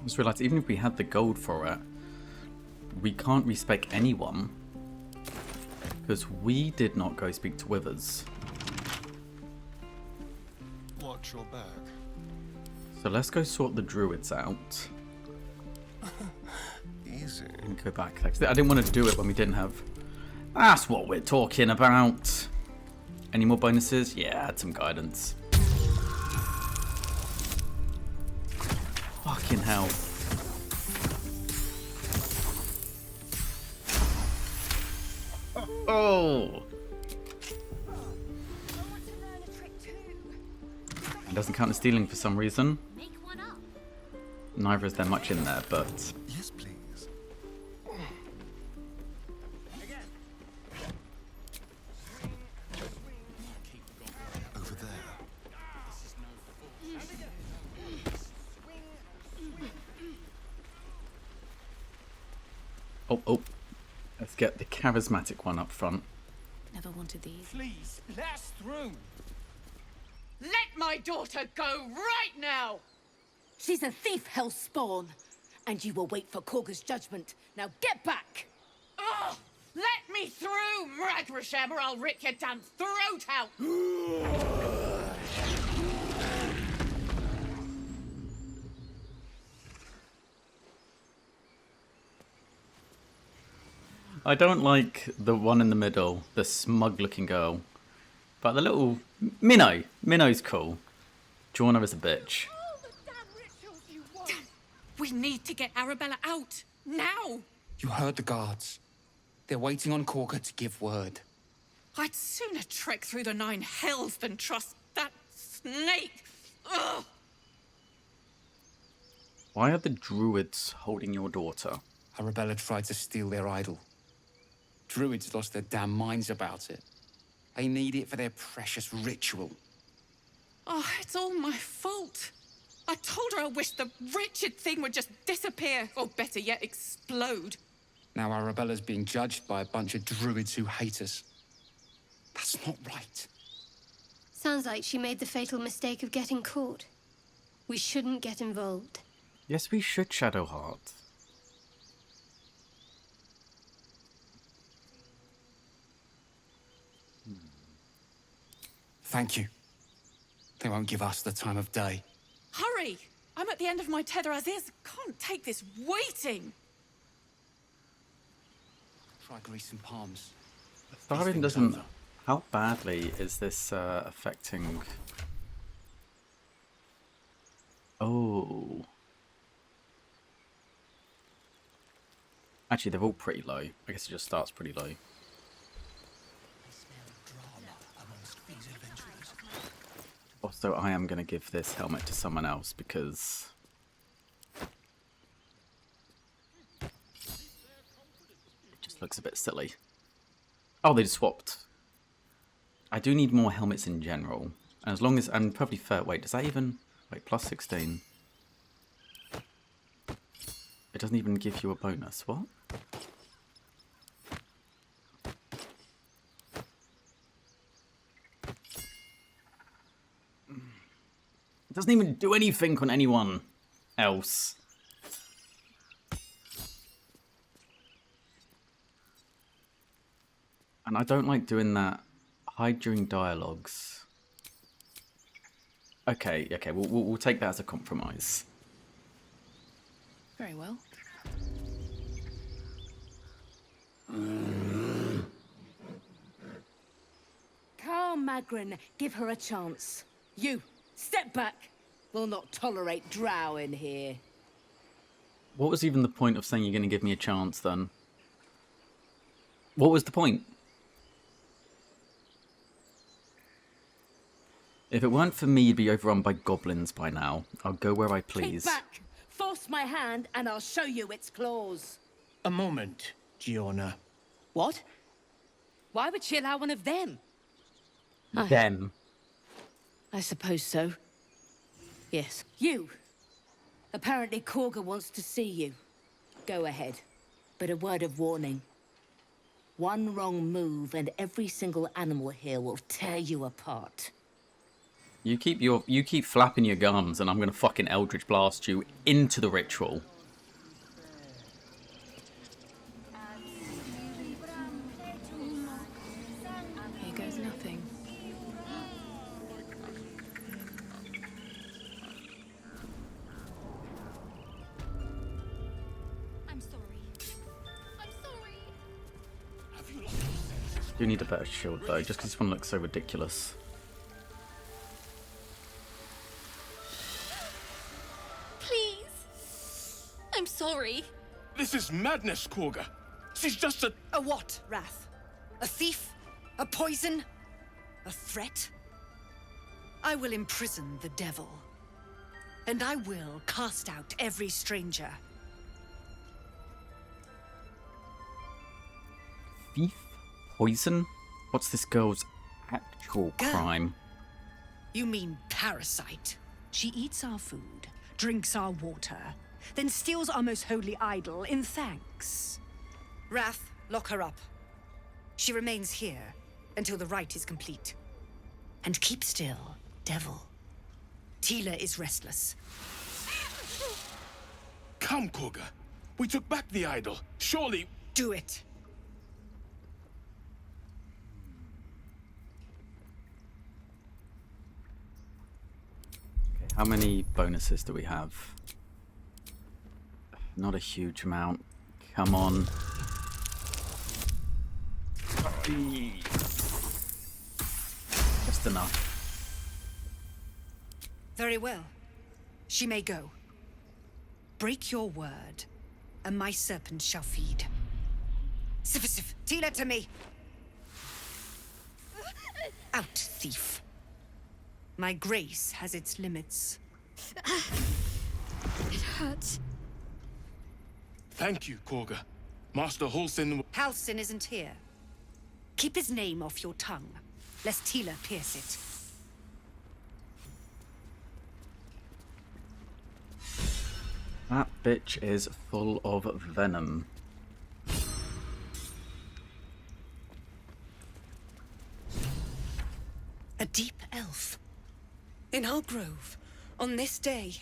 I just realised even if we had the gold for it, we can't respec anyone because we did not go speak to Withers. Watch your back. So let's go sort the druids out. Easy. And go back. I didn't want to do it when we didn't have... That's what we're talking about. Any more bonuses? Yeah, add some guidance. Fucking hell. Oh! It doesn't count as stealing for some reason. Neither is there much in there, but... Yes, please. Over there. Oh. Let's get the charismatic one up front. Never wanted these. Please, let us through. Let my daughter go right now! She's a thief, hellspawn. And you will wait for Korga's judgment. Now get back! Oh, let me through, Mragrasham, or I'll rip your damn throat out! I don't like the one in the middle, the smug-looking girl. But the little... Minnow! Minnow's cool. Joanna is a bitch. We need to get Arabella out, now! You heard the guards. They're waiting on Korga to give word. I'd sooner trek through the 9 hells than trust that snake! Ugh! Why are the druids holding your daughter? Arabella tried to steal their idol. Druids lost their damn minds about it. They need it for their precious ritual. Oh, it's all my fault. I told her I wished the wretched thing would just disappear, or better yet, explode. Now Arabella's being judged by a bunch of druids who hate us. That's not right. Sounds like she made the fatal mistake of getting caught. We shouldn't get involved. Yes, we should, Shadowheart. Thank you. They won't give us the time of day. Hurry! I'm at the end of my tether as is. Can't take this waiting. Try greasing palms. Starving doesn't... How badly is this affecting... Oh... Actually, they're all pretty low. I guess it just starts pretty low. Also, I am going to give this helmet to someone else because... it just looks a bit silly. Oh, they just swapped. I do need more helmets in general. And as long as... And probably fair... Wait, does that even... Wait, plus 16. It doesn't even give you a bonus. What? It doesn't even do anything on anyone else. And I don't like doing that. Hide during dialogues. Okay, we'll take that as a compromise. Very well. Calm, Magrin. Give her a chance. You, step back. We'll not tolerate drow in here. What was even the point of saying you're going to give me a chance, then? What was the point? If it weren't for me, you'd be overrun by goblins by now. I'll go where I please. Keep back. Force my hand, and I'll show you its claws. A moment, Giorna. What? Why would she allow one of them? Them. I suppose so. Yes. You. Apparently Korga wants to see you. Go ahead. But a word of warning. One wrong move and every single animal here will tear you apart. You keep flapping your gums, and I'm gonna fucking Eldritch Blast you into the ritual. Here goes nothing. I'm sorry. I'm sorry. I do need a better shield though, just because this one looks so ridiculous. Please. I'm sorry. This is madness, Korga. She's just a... A what, Wrath? A thief? A poison? A threat? I will imprison the devil. And I will cast out every stranger. Thief? Poison? What's this girl's actual Girl? crime? You mean parasite? She eats our food, drinks our water, then steals our most holy idol in thanks. Wrath, lock her up. She remains here until the rite is complete. And keep still, devil. Tila is restless. Come, Korga. We took back the idol. Surely... Do it. How many bonuses do we have? Not a huge amount. Come on. Just enough. Very well. She may go. Break your word, and my serpent shall feed. Sif, Tila to me! Out, thief. My grace has its limits. It hurts. Thank you, Korga. Master Halsin... Halsin isn't here. Keep his name off your tongue, lest Tila pierce it. That bitch is full of venom. A deep elf. In our grove, on this day.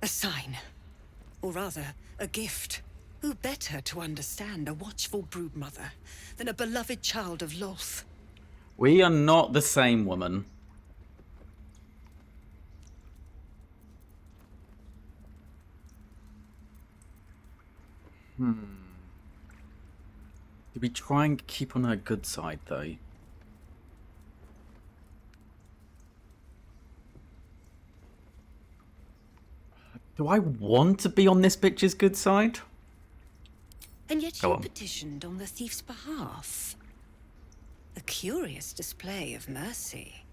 A sign. Or rather, a gift. Who better to understand a watchful broodmother than a beloved child of Loth? We are not the same, woman. Do we try and keep on her good side, though? Do I want to be on this bitch's good side? And yet Go you on. petitioned on the thief's behalf. A curious display of mercy.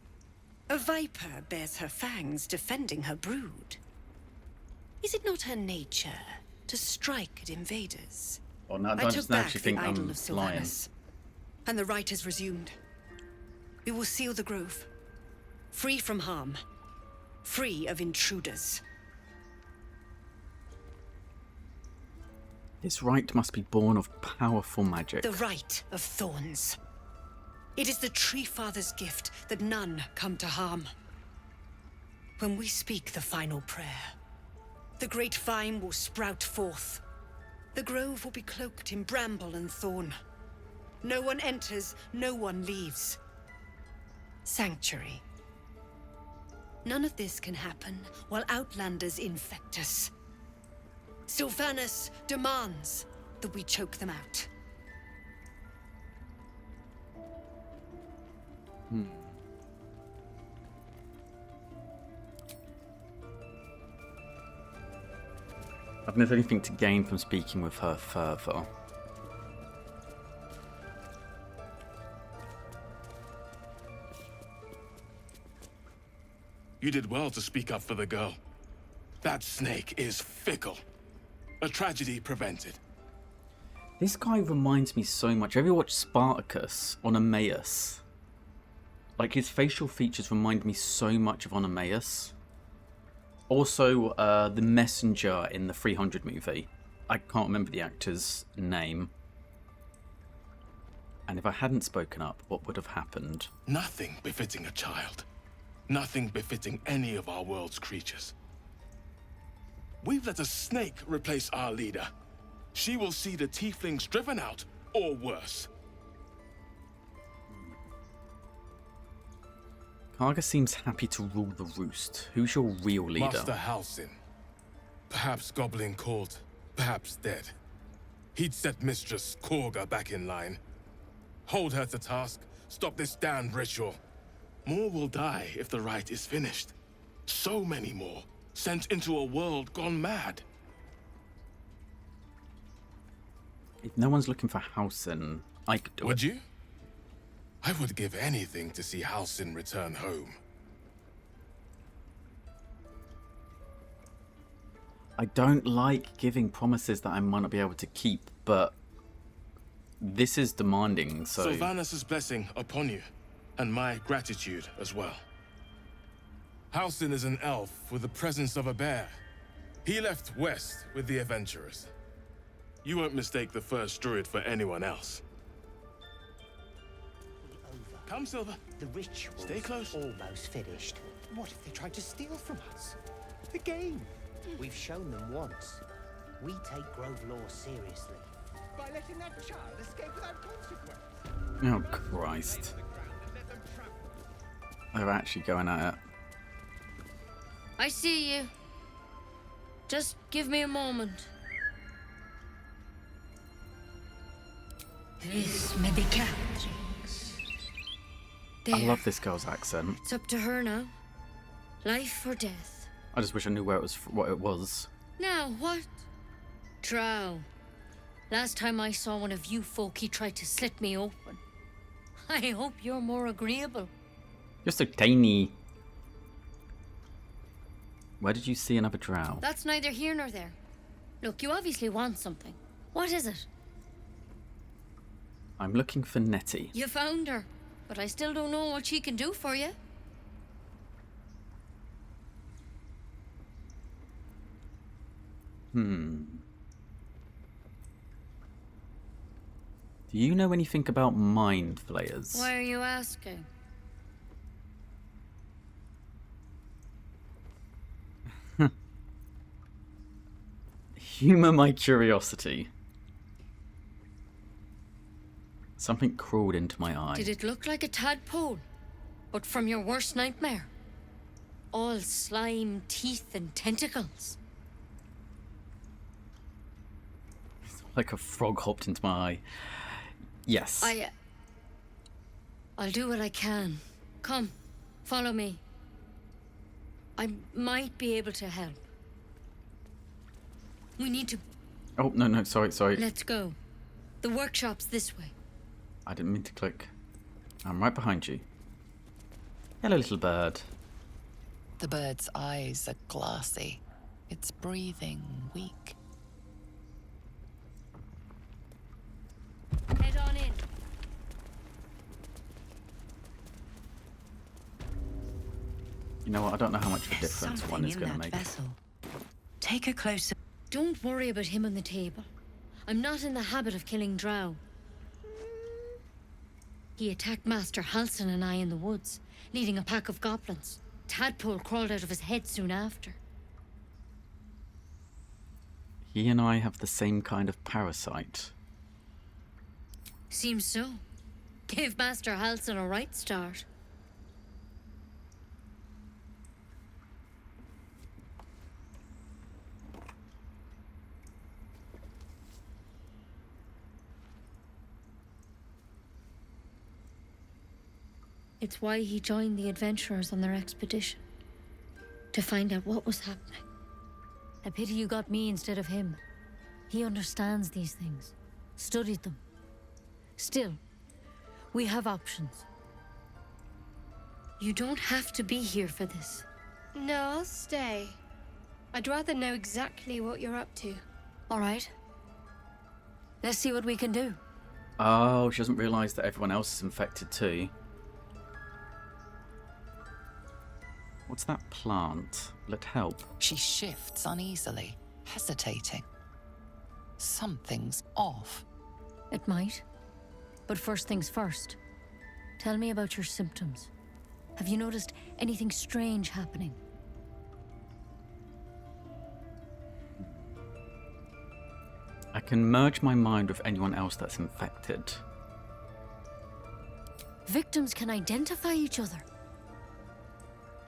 A viper bears her fangs defending her brood. Is it not her nature to strike at invaders? Or no, I I don't took just back actually the think idol I'm of lying. Sylvanas, and the rite has resumed. We will seal the grove, free from harm, free of intruders. This rite must be born of powerful magic. The rite of thorns. It is the Tree Father's gift that none come to harm. When we speak the final prayer, the great vine will sprout forth. The grove will be cloaked in bramble and thorn. No one enters, no one leaves. Sanctuary. None of this can happen while outlanders infect us. Sylvanas demands that we choke them out. I don't have anything to gain from speaking with her further. You did well to speak up for the girl. That snake is fickle. A tragedy prevented. This guy reminds me so much. Have you watched Spartacus on Emmaus? Like, his facial features remind me so much of on Emmaus. Also, the messenger in the 300 movie. I can't remember the actor's name. And if I hadn't spoken up, what would have happened? Nothing befitting a child. Nothing befitting any of our world's creatures. We've let a snake replace our leader. She will see the tieflings driven out, or worse. Karga seems happy to rule the roost. Who's your real leader? Master Halsin. Perhaps goblin called, perhaps dead. He'd set Mistress Korga back in line. Hold her to task, stop this damned ritual. More will die if the rite is finished. So many more, sent into a world gone mad. If no one's looking for Halsin, I could do it. Would you? I would give anything to see Halsin return home. I don't like giving promises that I might not be able to keep, but this is demanding, so... Sylvanus' blessing upon you, and my gratitude as well. Halsin is an elf with the presence of a bear. He left west with the adventurers. You won't mistake the first druid for anyone else. Come, Silver. The ritual's Stay close. almost finished. What if they tried to steal from us? The game. We've shown them once. We take Grove law seriously. By letting that child escape without consequence. Oh, Christ. They're actually going at it. I see you. Just give me a moment. This may be Catherine's. I love this girl's accent. It's up to her now. Life or death. I just wish I knew where it was, what it was. Now, what? Drow. Last time I saw one of you folk, he tried to slit me open. I hope you're more agreeable. You're so tiny. Where did you see another drow? That's neither here nor there. Look, you obviously want something. What is it? I'm looking for Nettie. You found her, but I still don't know what she can do for you. Do you know anything about mind flayers? Why are you asking? Humor my curiosity. Something crawled into my eye. Did it look like a tadpole? But from your worst nightmare? All slime, teeth, and tentacles. Like a frog hopped into my eye. Yes. I'll do what I can. Come, follow me. I might be able to help. We need to... Oh, no, sorry. Let's go. The workshop's this way. I didn't mean to click. I'm right behind you. Hello, little bird. The bird's eyes are glassy. Its breathing weak. Head on in. You know what? I don't know how much of a difference one is going to make. Take a closer... Don't worry about him on the table. I'm not in the habit of killing drow. He attacked Master Halsin and I in the woods, leading a pack of goblins. Tadpole crawled out of his head soon after. He and I have the same kind of parasite. Seems so. Gave Master Halsin a right start. It's why he joined the adventurers on their expedition. To find out what was happening. A pity you got me instead of him. He understands these things. Studied them. Still, we have options. You don't have to be here for this. No, I'll stay. I'd rather know exactly what you're up to. All right. Let's see what we can do. Oh, she doesn't realise that everyone else is infected too. What's that plant? Will it help? She shifts uneasily, hesitating. Something's off. It might. But first things first. Tell me about your symptoms. Have you noticed anything strange happening? I can merge my mind with anyone else that's infected. Victims can identify each other.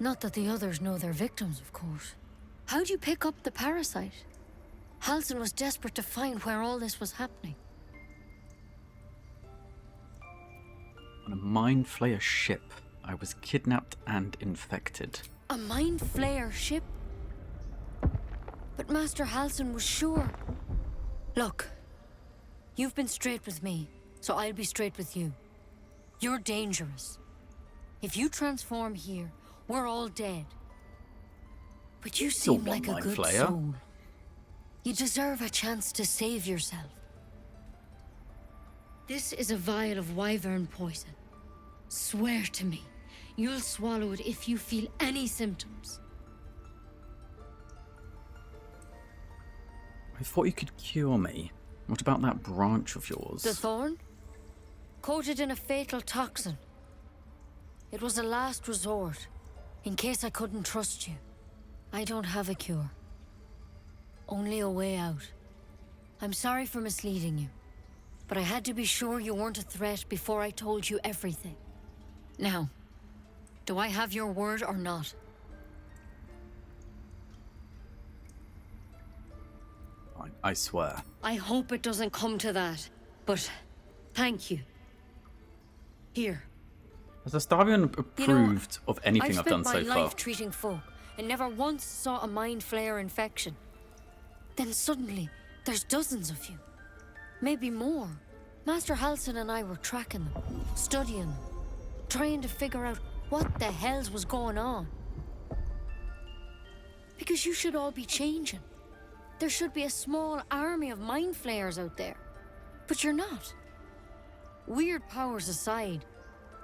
Not that the others know they're victims, of course. How'd you pick up the parasite? Halsin was desperate to find where all this was happening. On a Mind Flayer ship, I was kidnapped and infected. A Mind Flayer ship? But Master Halsin was sure. Look, you've been straight with me, so I'll be straight with you. You're dangerous. If you transform here, we're all dead. But you seem like a good soul. You deserve a chance to save yourself. This is a vial of wyvern poison. Swear to me, you'll swallow it if you feel any symptoms. I thought you could cure me. What about that branch of yours? The thorn? Coated in a fatal toxin. It was a last resort, in case I couldn't trust you. I don't have a cure. Only a way out. I'm sorry for misleading you, but I had to be sure you weren't a threat before I told you everything. Now, do I have your word or not? I swear. I hope it doesn't come to that, but thank you. Here. Has Astarion approved of anything I've done so far? I've spent my life treating folk, and never once saw a Mind Flayer infection. Then suddenly, there's dozens of you. Maybe more. Master Halsin and I were tracking them, studying them, trying to figure out what the hells was going on. Because you should all be changing. There should be a small army of Mind Flayers out there. But you're not. Weird powers aside,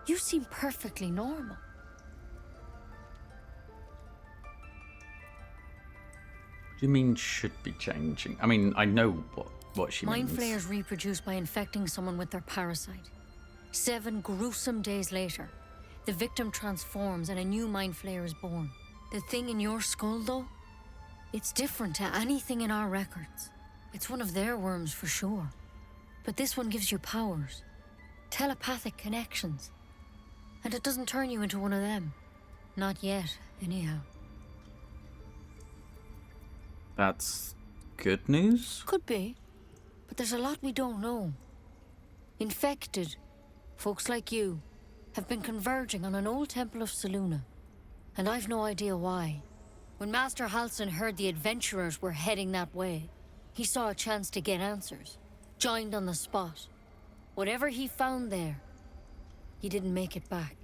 you seem perfectly normal. What do you mean should be changing? I mean, I know what she means. Mind Flayers reproduce by infecting someone with their parasite. 7 gruesome days later, the victim transforms and a new Mind Flayer is born. The thing in your skull, though? It's different to anything in our records. It's one of their worms for sure. But this one gives you powers. Telepathic connections. And it doesn't turn you into one of them. Not yet, anyhow. That's good news? Could be. But there's a lot we don't know. Infected, folks like you, have been converging on an old temple of Selûne. And I've no idea why. When Master Halsin heard the adventurers were heading that way, he saw a chance to get answers. Joined on the spot. Whatever he found there, he didn't make it back.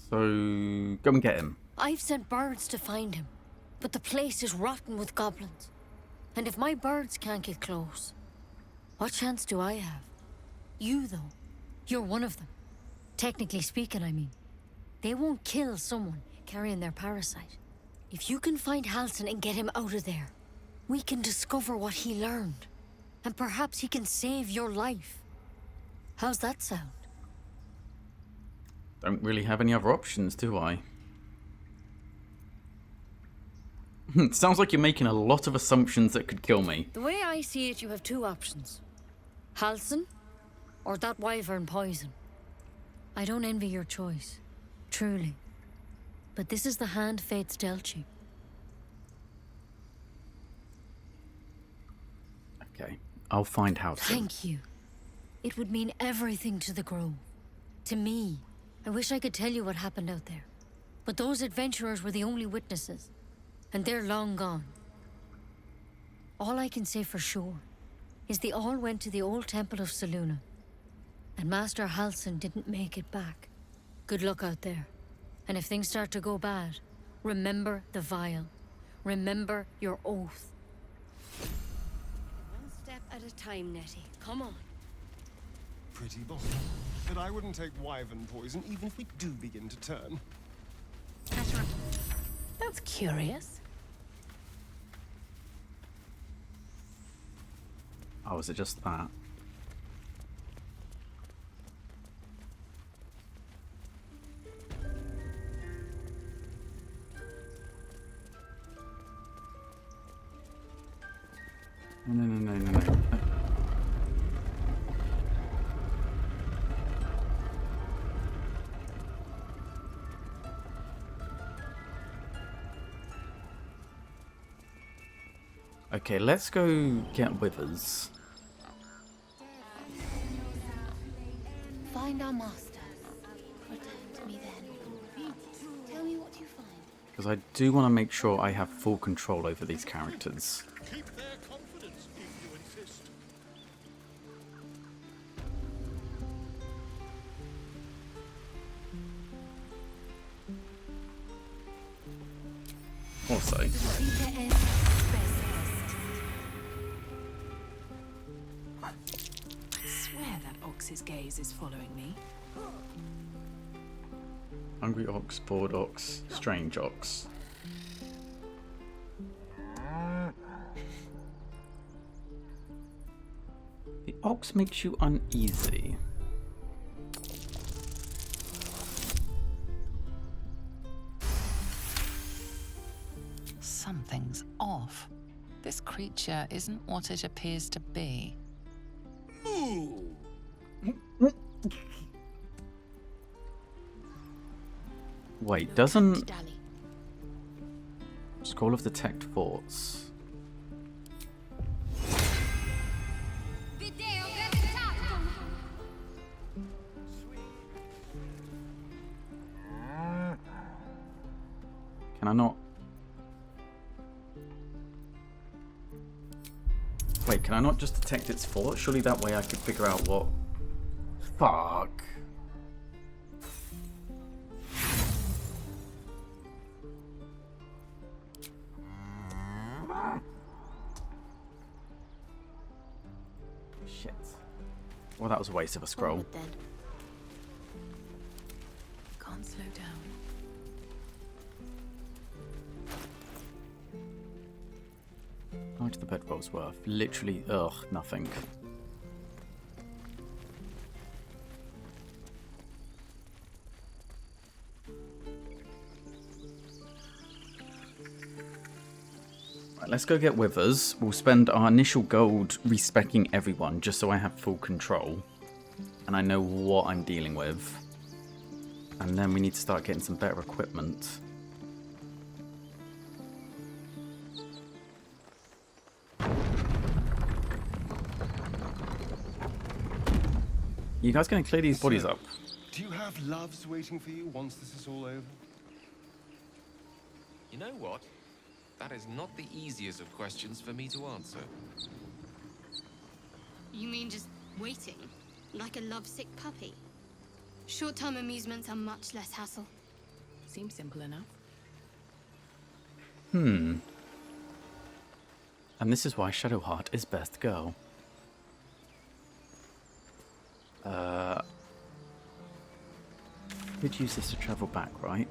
So, go and get him. I've sent birds to find him, but the place is rotten with goblins. And if my birds can't get close, what chance do I have? You, though, you're one of them. Technically speaking, I mean. They won't kill someone carrying their parasite. If you can find Halsin and get him out of there, we can discover what he learned. And perhaps he can save your life. How's that sound? Don't really have any other options, do I? It sounds like you're making a lot of assumptions that could kill me. The way I see it, you have 2 options. Halsin, or that wyvern poison. I don't envy your choice. Truly. But this is the hand fate's dealt you. Okay, I'll find Halsin. Thank you. It would mean everything to the Grove. To me. I wish I could tell you what happened out there. But those adventurers were the only witnesses. And they're long gone. All I can say for sure is they all went to the old temple of Selûne. And Master Halsin didn't make it back. Good luck out there. And if things start to go bad, remember the vial. Remember your oath. One step at a time, Nettie. Come on. Pretty bold. But I wouldn't take wyvern poison even if we do begin to turn. That's curious. Oh, is it just that? No. Okay, let's go get Withers. Find our master. Return to me then. Tell me what you find. Because I do want to make sure I have full control over these characters. Keep their confidence if you insist. Also, I swear that ox's gaze is following me. Hungry Ox, Bored Ox, Strange Ox. The ox makes you uneasy. Something's off. This creature isn't what it appears to be. Wait, doesn't Scroll of Detect Thoughts? Can I not? Wait, can I not just detect its thoughts? Surely that way I could figure out what... Fuck. Shit. Well, that was a waste of a scroll. Can't slow down. How much the bedroll's worth? Literally, nothing. Right, let's go get Withers. We'll spend our initial gold respecking everyone just so I have full control. And I know what I'm dealing with. And then we need to start getting some better equipment. You guys gonna clear these bodies up? Do you have loves waiting for you once this is all over? You know what? That is not the easiest of questions for me to answer. You mean just waiting? Like a lovesick puppy? Short-term amusements are much less hassle. Seems simple enough. And this is why Shadowheart is best girl. Could use this to travel back, right?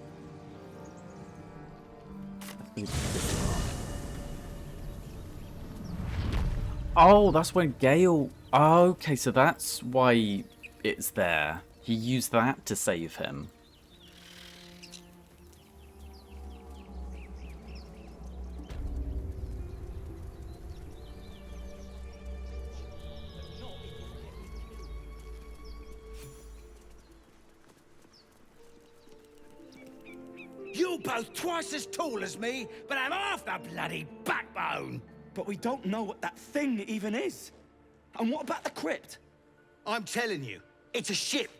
Oh, that's when Gale... Oh, okay, so that's why it's there. He used that to save him. You're both twice as tall as me, but I'm half the bloody backbone. But we don't know what that thing even is. And what about the crypt? I'm telling you, it's a ship.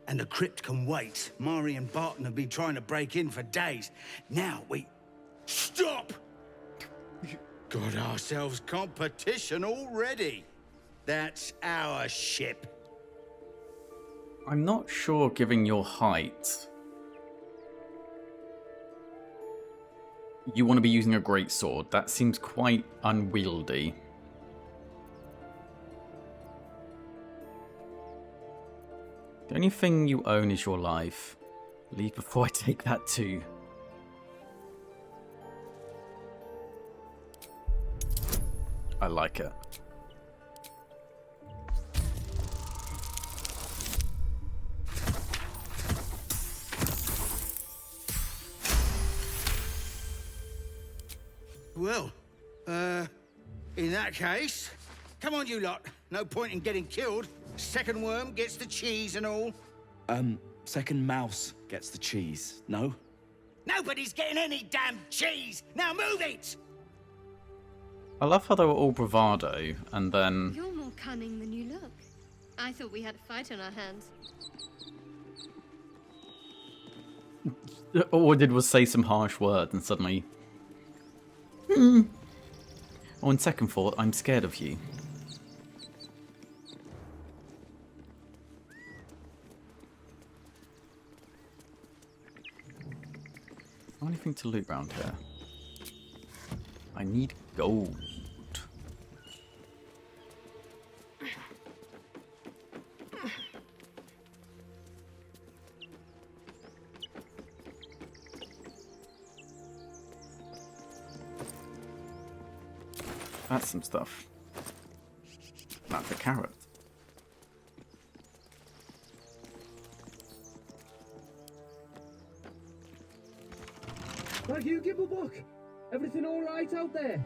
And the crypt can wait. Mari and Barton have been trying to break in for days. Now we... Stop! Got ourselves competition already. That's our ship. I'm not sure, given your height, you want to be using a greatsword. That seems quite unwieldy. The only thing you own is your life. Leave before I take that too. I like it. Well, In that case, come on, you lot. No point in getting killed. Second worm gets the cheese and all. Second mouse gets the cheese, no? Nobody's getting any damn cheese! Now move it! I love how they were all bravado, and then... You're more cunning than you look. I thought we had a fight on our hands. All I did was say some harsh words, and suddenly... Oh, on second thought, I'm scared of you. Anything to loot around here? I need gold. That's some stuff. That's a carrot. Thank you, Gibblebuck. Everything all right out there?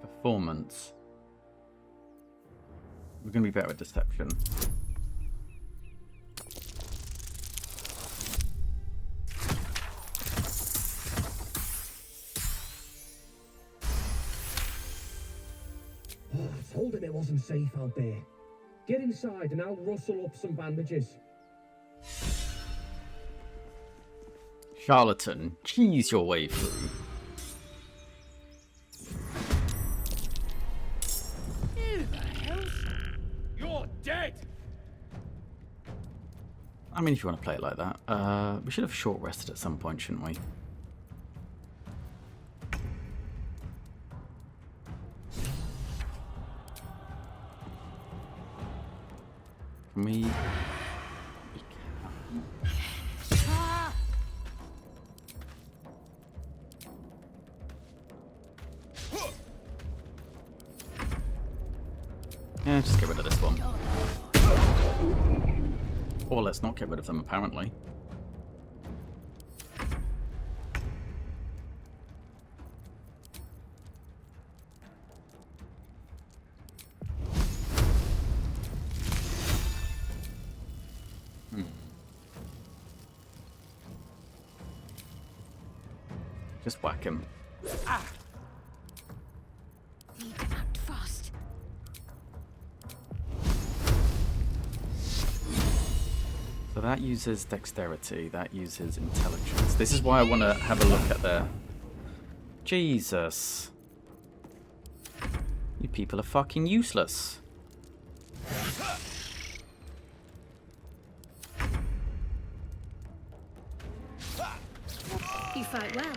Performance. We're going to be better at deception. Oh, I told him it wasn't safe out there. Get inside and I'll rustle up some bandages. Charlatan, cheese your way through. Who the hell? You're dead! I mean, if you want to play it like that. We should have short rested at some point, shouldn't we? Can we... Yeah, just get rid of this one. Or let's not get rid of them, apparently. Just whack him. Ah. Need to act fast. So that uses dexterity, that uses intelligence. This is why I want to have a look at their... Jesus. You people are fucking useless. You fight well.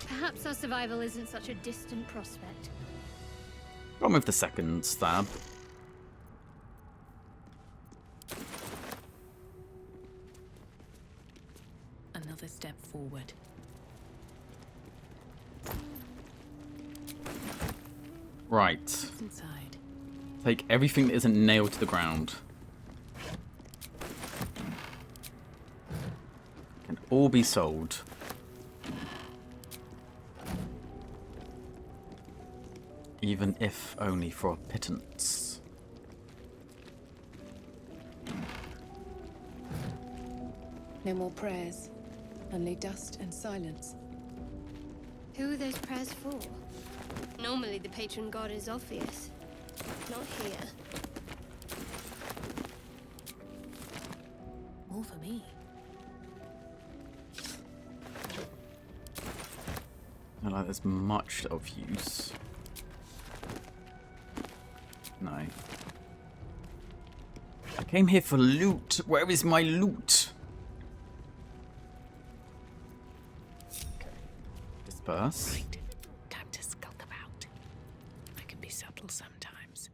Perhaps our survival isn't such a distant prospect. Go on with the second stab. Another step forward. Right. What's inside? Take everything that isn't nailed to the ground. Can all be sold. Even if only for a pittance. No more prayers. Only dust and silence. Who are those prayers for? Normally the patron god is obvious. Not here. More for me. Not like there's much of use. No. I came here for loot. Where is my loot? Okay. Disperse. Right. Time to skulk about. I can be subtle sometimes.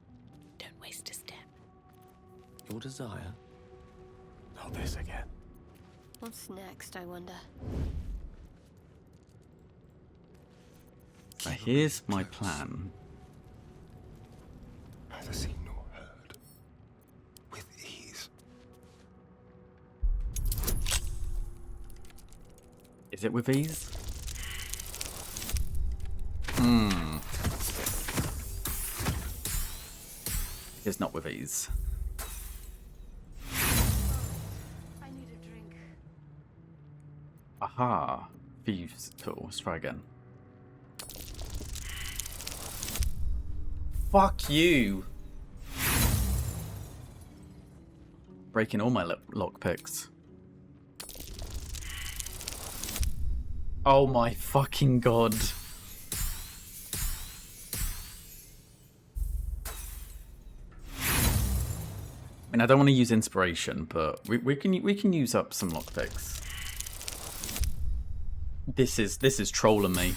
Don't waste a step. Your desire? Not this again. What's next, I wonder? So here's my plan. Neither seen nor heard. With ease. Is it with ease? It's not with ease. I need a drink. Aha. Thieves tool. Let's try again. Fuck you. Breaking all my lockpicks. Oh my fucking god. I mean, I don't want to use inspiration, but we can use up some lockpicks. This is trolling me.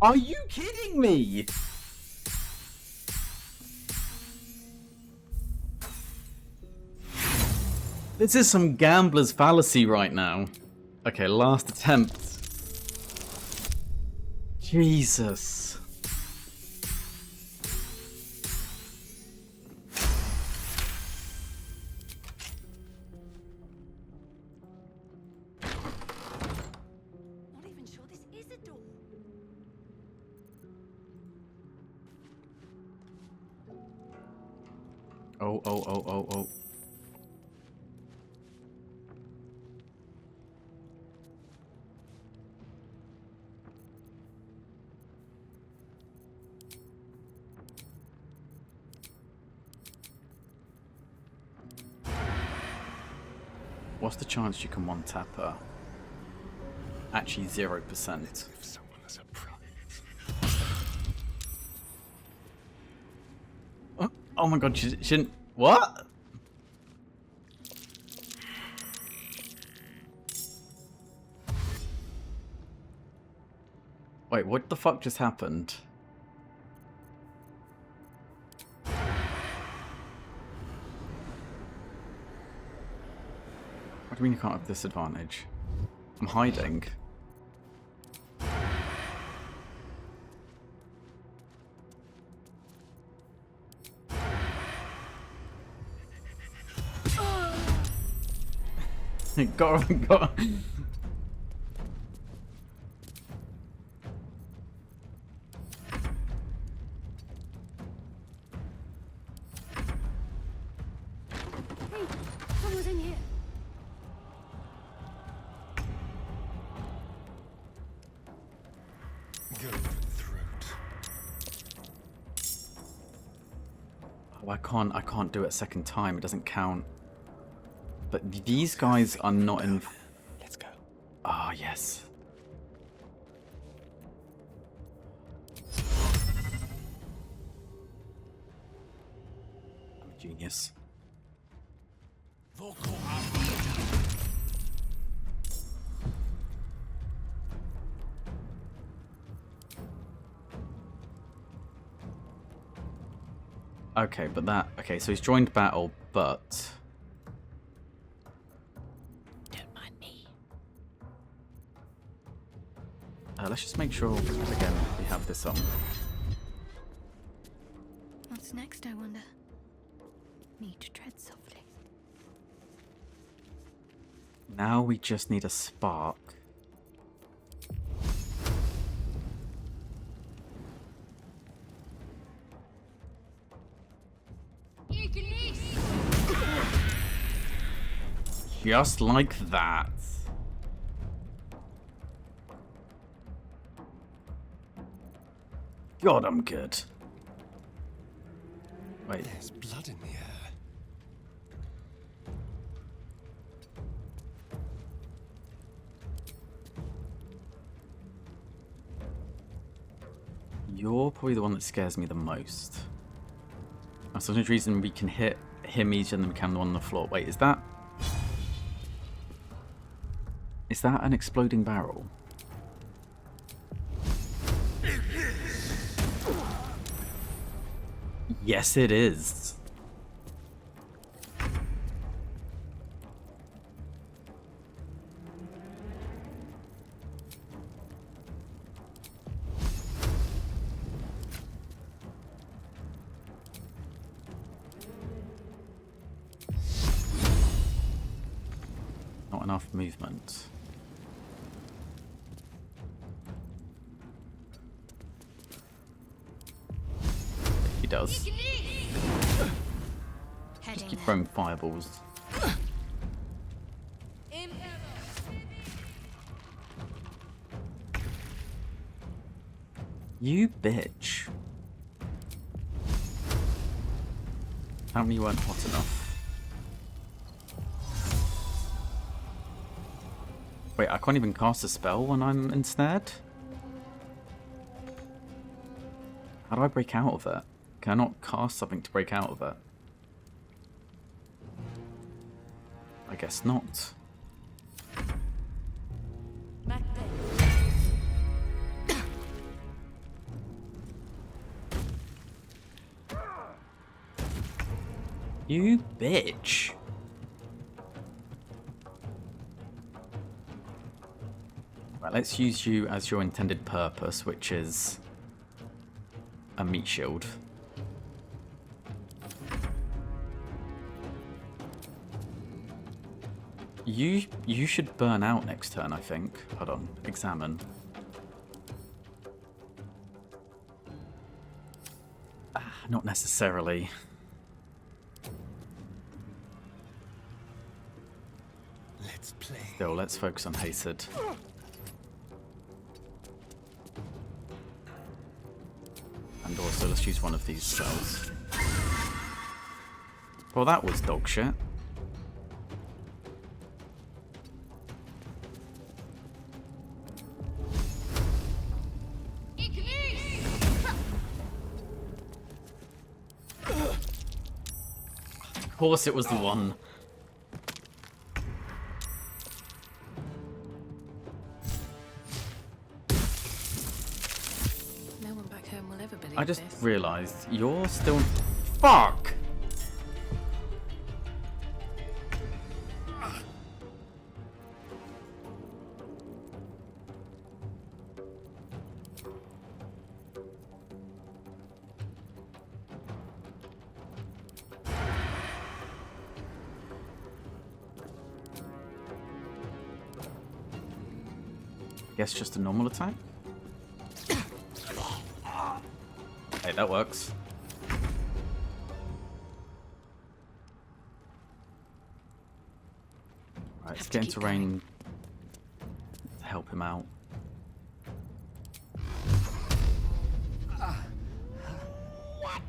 Are you kidding me? This is some gambler's fallacy right now. Okay, last attempt. Jesus. Not even sure this is a door. Oh. What's the chance you can one-tap her? Actually, 0%. Oh my god, she didn't... What? Wait, what the fuck just happened? What do you mean you can't have disadvantage? I'm hiding. Got. Hey, someone's in here. Go for the throat. Oh, I can't do it a second time. It doesn't count. But these guys are not in. Let's go. Ah, yes. I'm a genius. Okay, but that... Okay, so he's joined battle, but... Don't mind me. let's just make sure, again, we have this on. What's next, I wonder? Need to tread softly. Now we just need a spark. Just like that. God, I'm good. Wait. There's blood in the air. You're probably the one that scares me the most. That's the only reason we can hit him easier than we can the one on the floor. Wait, is that... Is that an exploding barrel? Yes, it is. Not enough movement. He does. Just keep throwing fireballs. You bitch. Apparently you weren't hot enough. Wait, I can't even cast a spell when I'm ensnared? How do I break out of it? Can I not cast something to break out of it? I guess not. You bitch. Right, let's use you as your intended purpose, which is a meat shield. You should burn out next turn, I think. Hold on, examine. Not necessarily. Let's play. Still, let's focus on Hated. And also, let's use one of these spells. Well, that was dog shit. Of course it was the one. No one back home will ever believe I just this. realised you're still... Fuck! Guess just a normal attack? Hey, that works. Alright, let's get into rain to help him out. What?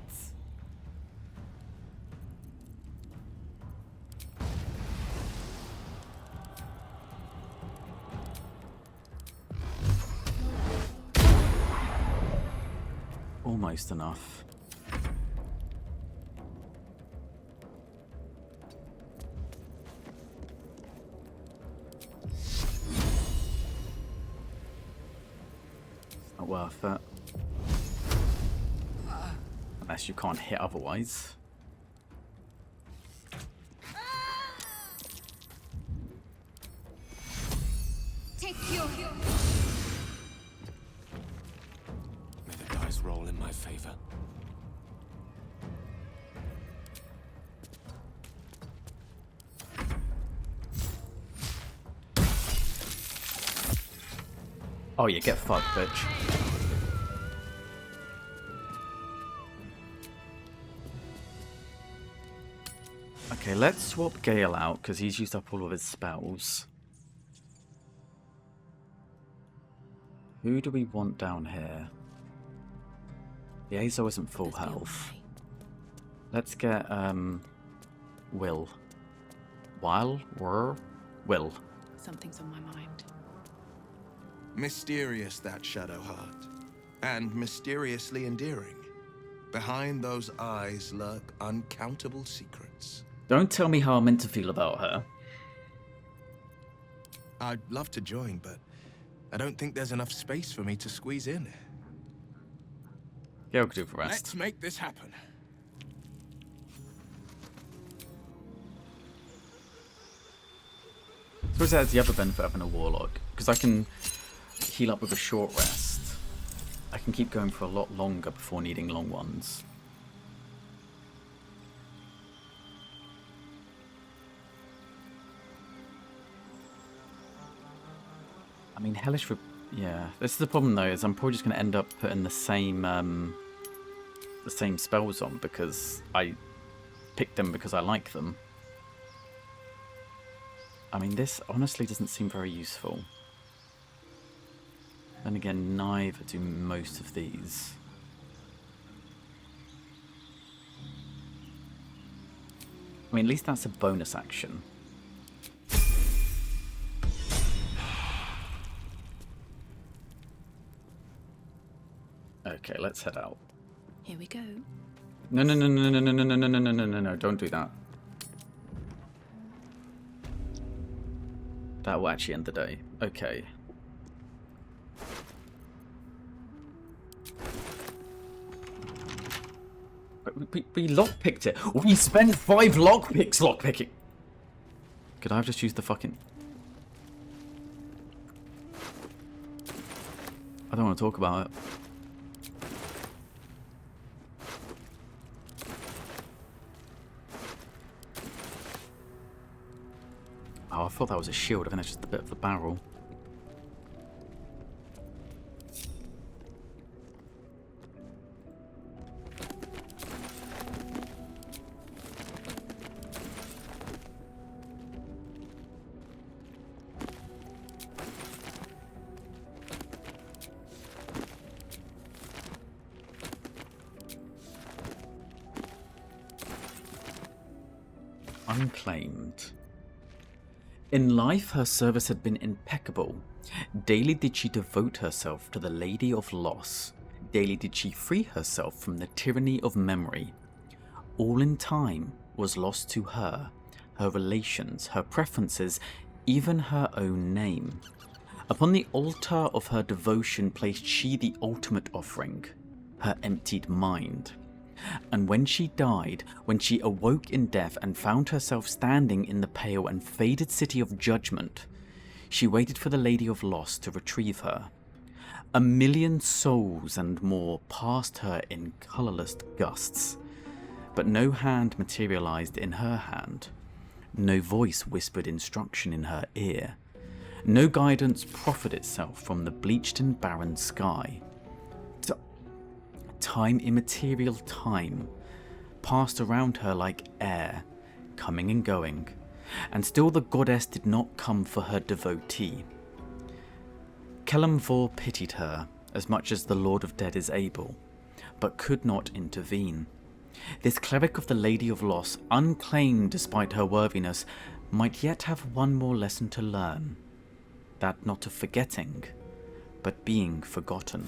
Almost enough. It's not worth it. Unless you can't hit otherwise. Take your... May the dice roll in my favor. Oh yeah, get fucked, bitch. Okay, let's swap Gale out, because he's used up all of his spells. Who do we want down here? The Azo isn't full health. Let's get, Will. Will. Something's on my mind. Mysterious, that shadow heart. And mysteriously endearing. Behind those eyes lurk uncountable secrets. Don't tell me how I'm meant to feel about her. I'd love to join, but I don't think there's enough space for me to squeeze in. Gale could do the rest. Let's make this happen. Suppose that's the other benefit of having a Warlock, because I can heal up with a short rest. I can keep going for a lot longer before needing long ones. I mean, yeah, this is the problem though, is I'm probably just going to end up putting the same spells on because I picked them because I like them. I mean, this honestly doesn't seem very useful. Then again, neither do most of these. I mean, at least that's a bonus action. Okay, let's head out. Here we go. No, no, no, no, no, no, no, no, no, no, no, no, no, don't do that. That will actually end the day. Okay. We lockpicked it. We spent 5 lockpicks lockpicking. Could I have just used the fucking... I don't want to talk about it. Oh, I thought that was a shield. I think that's just a bit of the barrel. Unclaimed. In life, her service had been impeccable. Daily did she devote herself to the Lady of Loss. Daily did she free herself from the tyranny of memory. All in time was lost to her, her relations, her preferences, even her own name. Upon the altar of her devotion placed she the ultimate offering, her emptied mind. And when she died, when she awoke in death and found herself standing in the pale and faded city of judgment, she waited for the Lady of Loss to retrieve her. 1,000,000 souls and more passed her in colourless gusts, but no hand materialised in her hand, no voice whispered instruction in her ear, no guidance proffered itself from the bleached and barren sky. Time, immaterial time, passed around her like air, coming and going, and still the goddess did not come for her devotee. Kelemvor pitied her as much as the Lord of Dead is able, but could not intervene. This cleric of the Lady of Loss, unclaimed despite her worthiness, might yet have one more lesson to learn, that not of forgetting, but being forgotten.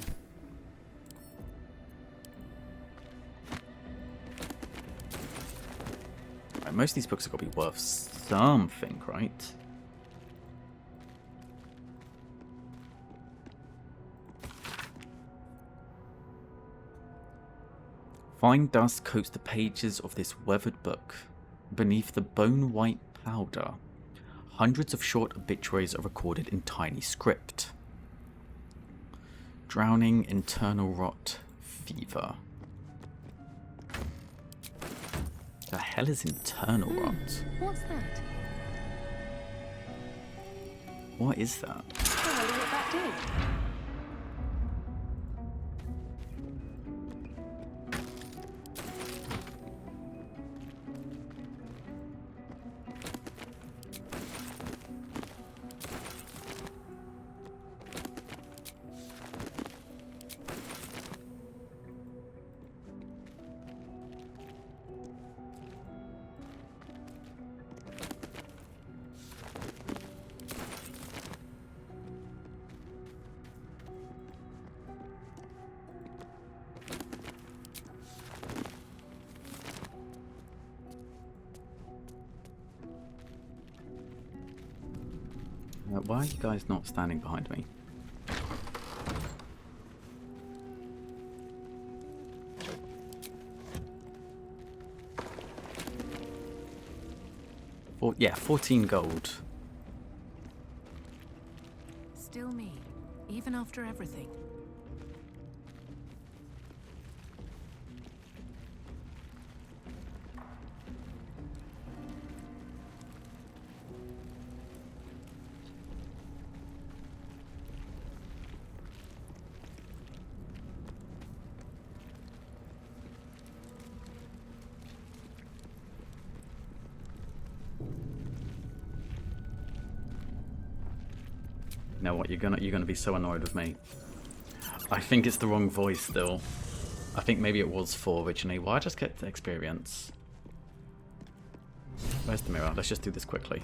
Most of these books have got to be worth something, right? Fine dust coats the pages of this weathered book. Beneath the bone-white powder, hundreds of short obituaries are recorded in tiny script. Drowning, internal rot, fever. The hell is internal rot? What's that? What is that? I wonder what that did. Why are you guys not standing behind me? Yeah, 14 gold. Still me, even after everything. You know what? You're gonna be so annoyed with me. I think it's the wrong voice still. I think maybe it was 4 originally. Well, I just get the experience. Where's the mirror? Let's just do this quickly.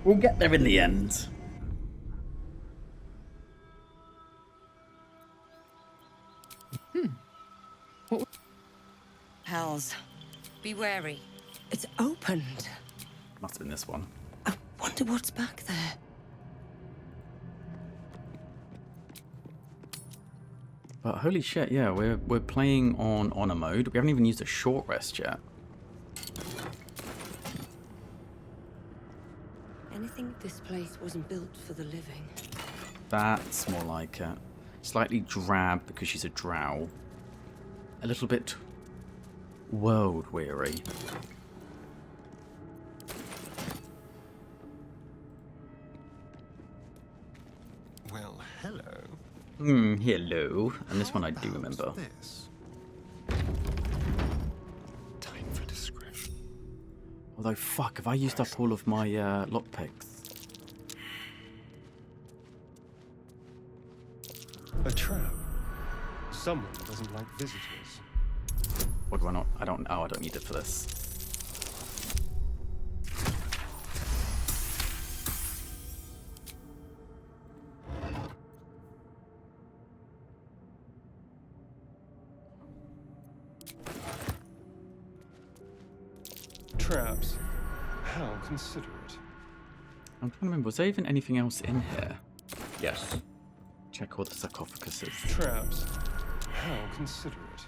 We'll get there in the end. Hells, be wary. It's opened. Must have been this one. I wonder what's back there. But holy shit, yeah, we're playing on honor mode. We haven't even used a short rest yet. Anything this place wasn't built for the living. That's more like it. Slightly drab because she's a drow. A little bit world weary. Well, hello. Hello. And this one I do remember. This? Time for discretion. Although, fuck, have I used up all of my lockpicks? A trap. Someone doesn't like visitors. What do I not? I don't need it for this. Traps. How considerate. I'm trying to remember, was there even anything else in here? Yes. Check all the sarcophaguses. Traps. How considerate.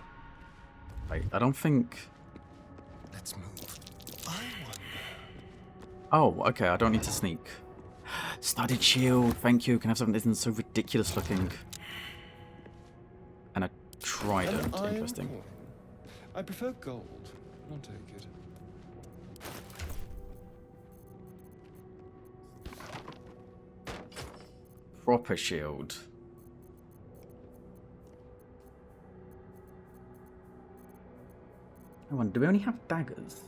Wait, I don't think... Let's move. I wonder. Oh, okay, I don't need to sneak. Studded shield, thank you. Can I have something that isn't so ridiculous looking? And a trident, interesting. Coin. I prefer gold. I'll take it. Proper shield. I wonder, do we only have daggers?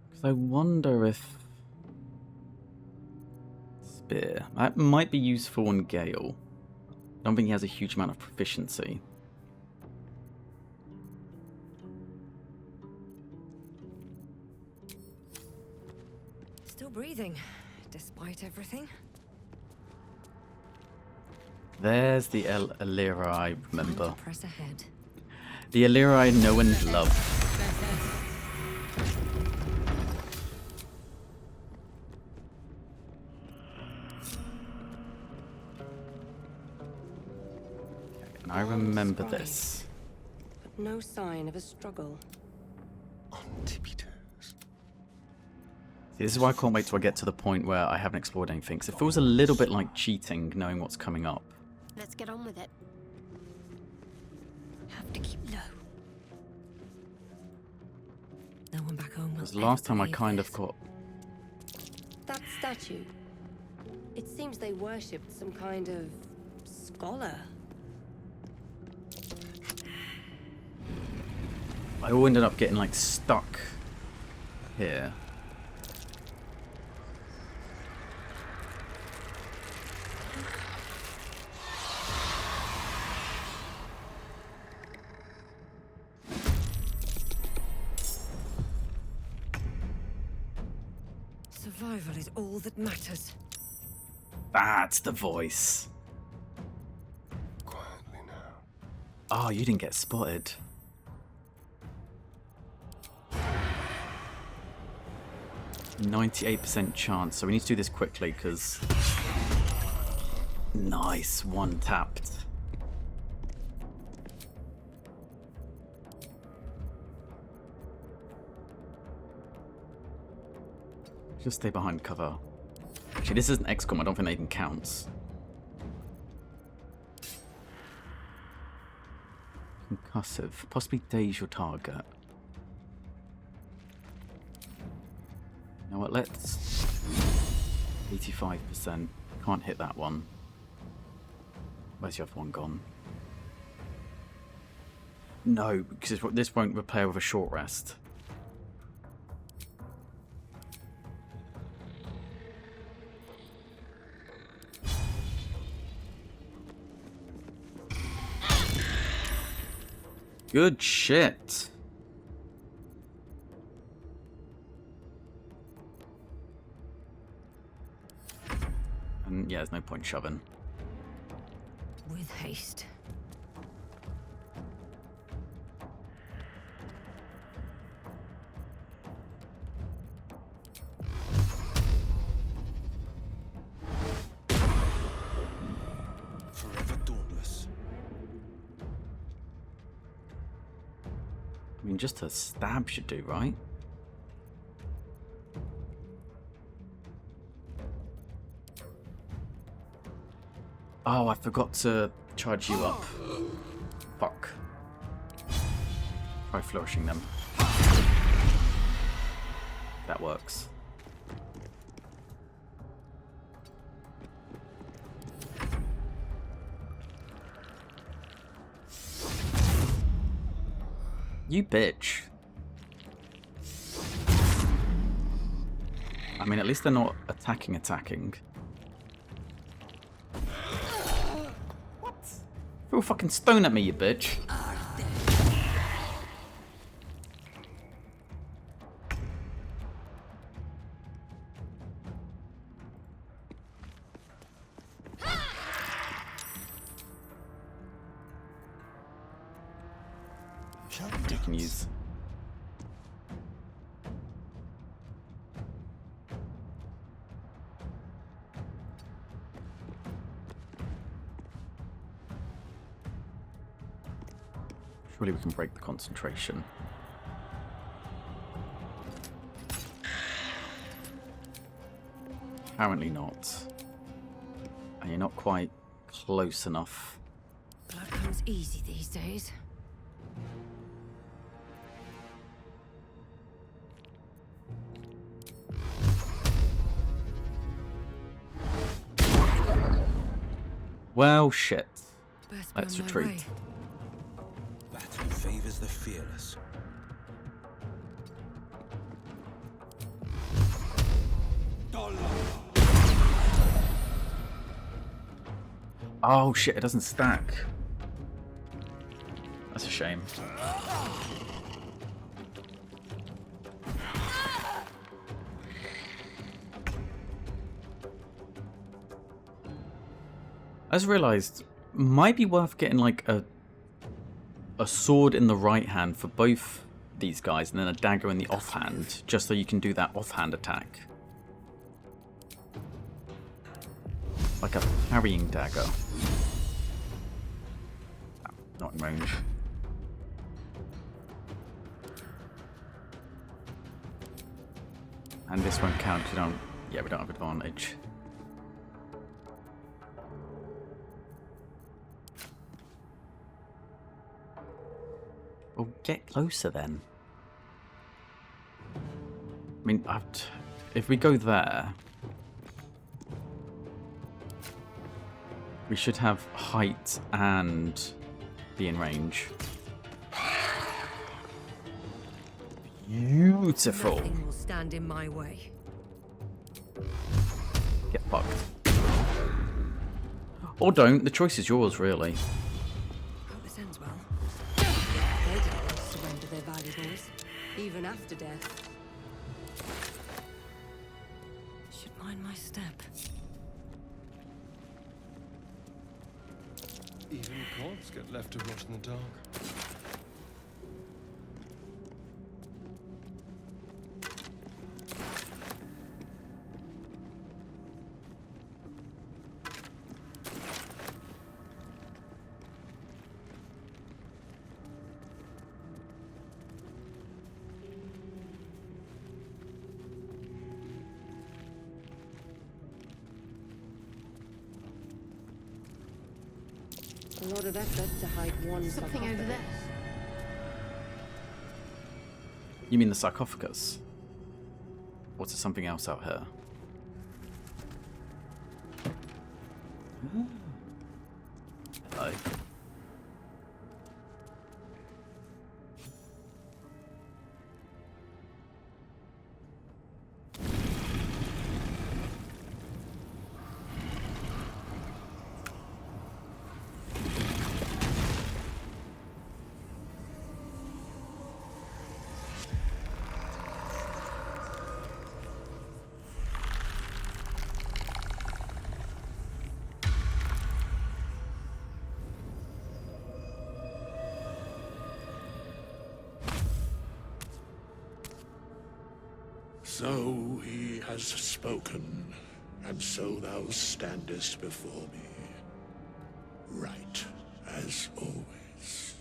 Because I wonder if... Spear. That might be useful on Gale. I don't think he has a huge amount of proficiency. Still breathing, despite everything. There's the Elira I remember. Press ahead. The Elira I know and love. And I remember this. But no sign of a struggle. On tippy toes. See, this is why I can't wait till I get to the point where I haven't explored anything. Because it feels a little bit like cheating, knowing what's coming up. Let's get on with it. Have to keep low. No one back home will Because last time I believe kind this. of got... That statue. It seems they worshipped some kind of scholar. I all ended up getting like stuck here. Survival is all that matters. That's the voice. Quietly now. Oh, you didn't get spotted. %98 chance, so we need to do this quickly because... Nice, one tapped. Just stay behind cover. Actually, this isn't XCOM. I don't think that even counts. Concussive. Possibly daze your target. You know what? Let's... 85%. Can't hit that one. Where's the other one gone? No, because this won't repair with a short rest. Good shit. And yeah, there's no point shoving. With haste. Forever dauntless. I mean, just a stab should do, right? Oh, I forgot to charge you up. Fuck. Try flourishing them. That works. You bitch. I mean, at least they're not attacking. What? Throw a fucking stone at me, you bitch. You can use. Surely we can break the concentration. Apparently not. And you're not quite close enough. Blood comes easy these days. Well, shit. Best Let's be on my retreat. way. Battle favors the fearless. Oh shit, it doesn't stack. That's a shame. I just realised, might be worth getting like a sword in the right hand for both these guys and then a dagger in the offhand, just so you can do that offhand attack. Like a parrying dagger. Oh, not in range. And this won't count, we don't have advantage. Well, get closer then. I mean, if we go there, we should have height and be in range. Beautiful. Nothing will stand in my way. Get fucked. Or don't. The choice is yours, really. Hope this ends well. They didn't want to surrender their valuables, even after death. Should mind my step. Even gods get left to rot in the dark. lot of effort to hide one Something over there. You mean the sarcophagus? Or is there something else out here? Hello. So he has spoken, and so thou standest before me. Right, as always.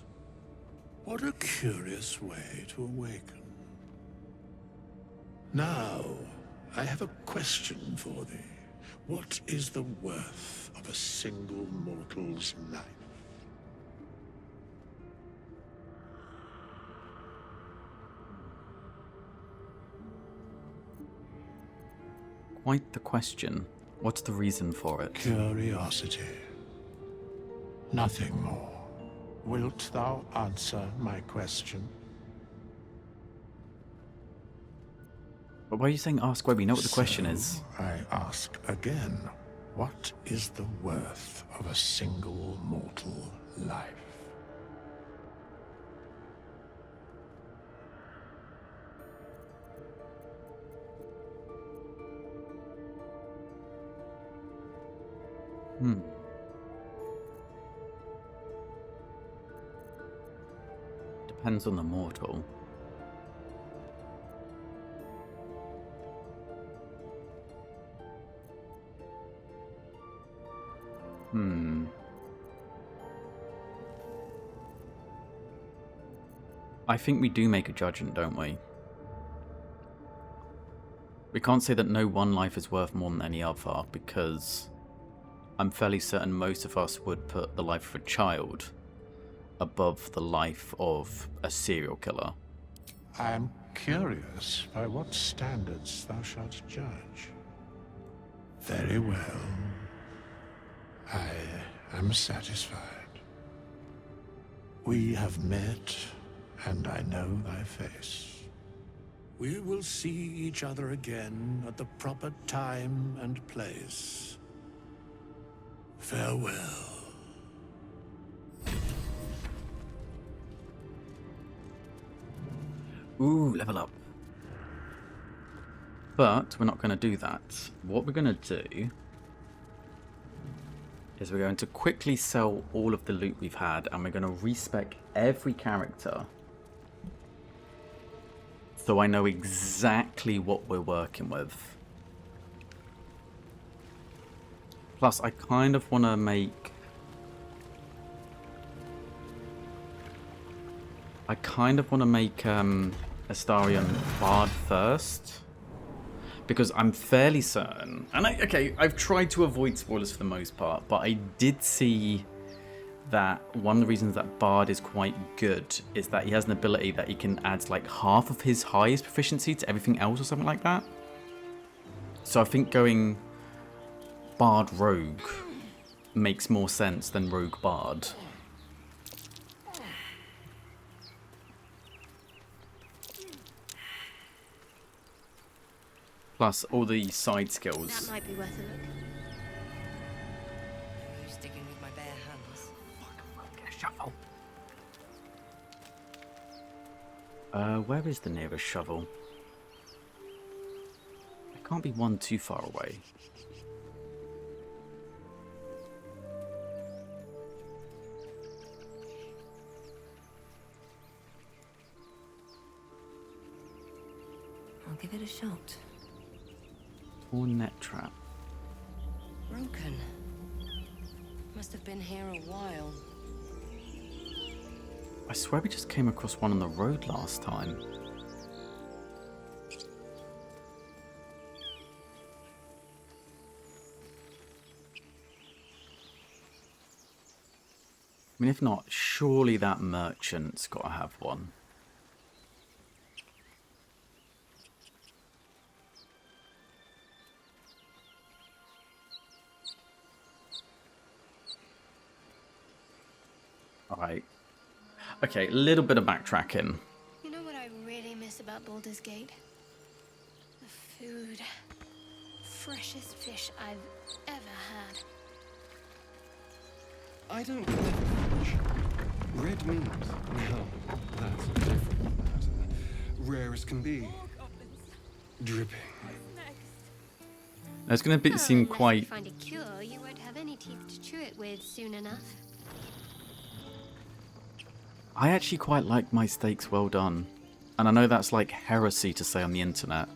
What a curious way to awaken. Now, I have a question for thee. What is the worth of a single mortal's life? Quite the question. What's the reason for it? Curiosity. Nothing more. Wilt thou answer my question? But why are you saying ask where we know what the question is? I ask again, what is the worth of a single mortal life? Depends on the mortal. I think we do make a judgment, don't we? We can't say that no one life is worth more than any other, because I'm fairly certain most of us would put the life of a child above the life of a serial killer. I am curious by what standards thou shalt judge. Very well. I am satisfied. We have met, and I know thy face. We will see each other again at the proper time and place. Farewell. Ooh, level up. But we're not going to do that. What we're going to do is we're going to quickly sell all of the loot we've had, and we're going to respec every character so I know exactly what we're working with. Plus, I kind of want to make... Astarion Bard first, because I'm fairly certain, and I've tried to avoid spoilers for the most part, but I did see that one of the reasons that Bard is quite good is that he has an ability that he can add like half of his highest proficiency to everything else or something like that. So I think going Bard Rogue makes more sense than Rogue Bard. Plus all the side skills. That might be worth a look. Are you sticking with my bare hands? Get a shovel. Where is the nearest shovel? It can't be one too far away. I'll give it a shot. Or net trap. Broken. Must have been here a while. I swear we just came across one on the road last time. mean, if not, surely that merchant's got to have one. Alright. Okay, a little bit of backtracking. You know what I really miss about Baldur's Gate? The food. Freshest fish I've ever had. I don't care for fish. Red meat, no, that's a different matter. Rare as can be. Dripping. It's going to seem quite... If you find a cure, you won't have any teeth to chew it with soon enough. I actually quite like my steaks well done. And I know that's like heresy to say on the internet.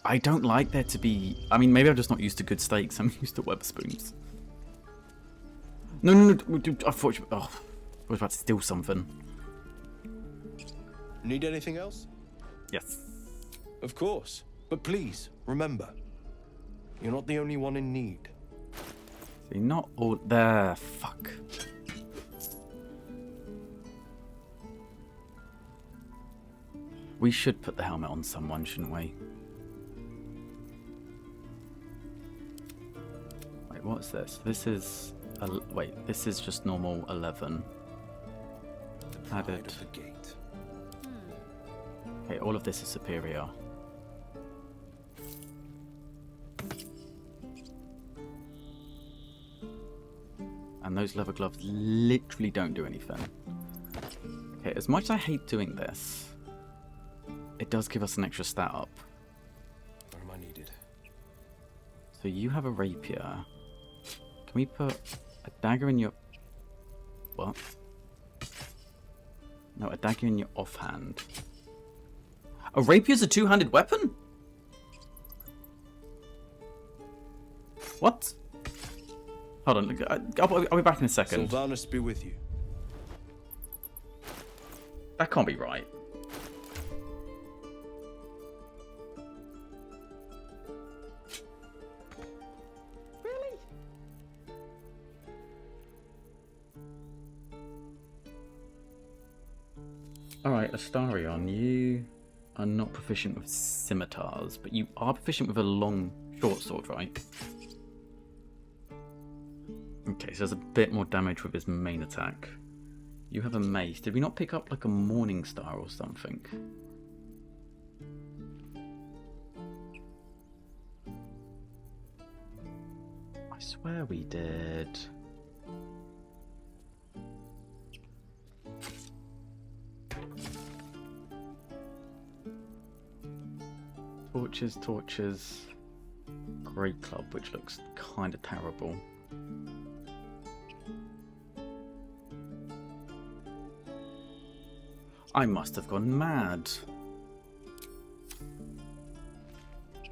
I don't like there to be... I mean, maybe I'm just not used to good steaks. I'm used to Wetherspoons. No. I thought you... Oh, I was about to steal something. Need anything else? Yes. Of course. But please, remember, you're not the only one in need. See, not all... There. Fuck. We should put the helmet on someone, shouldn't we? Wait, what's this? This is... Wait, this is just normal 11. Added. Okay, all of this is superior. And those leather gloves literally don't do anything. Okay, as much as I hate doing this, it does give us an extra stat up. Where am I needed? So you have a rapier. Can we put a dagger in your... What? No, a dagger in your offhand. A rapier's a two-handed weapon? What? Hold on, I'll be back in a second. Sylvanus be with you. That can't be right. Really? Alright, Astarion, you are not proficient with scimitars, but you are proficient with a long short sword, right? Okay, so there's a bit more damage with his main attack. You have a mace. Did we not pick up like a morning star or something? I swear we did. Torches. Great Club, which looks kind of terrible. I must have gone mad.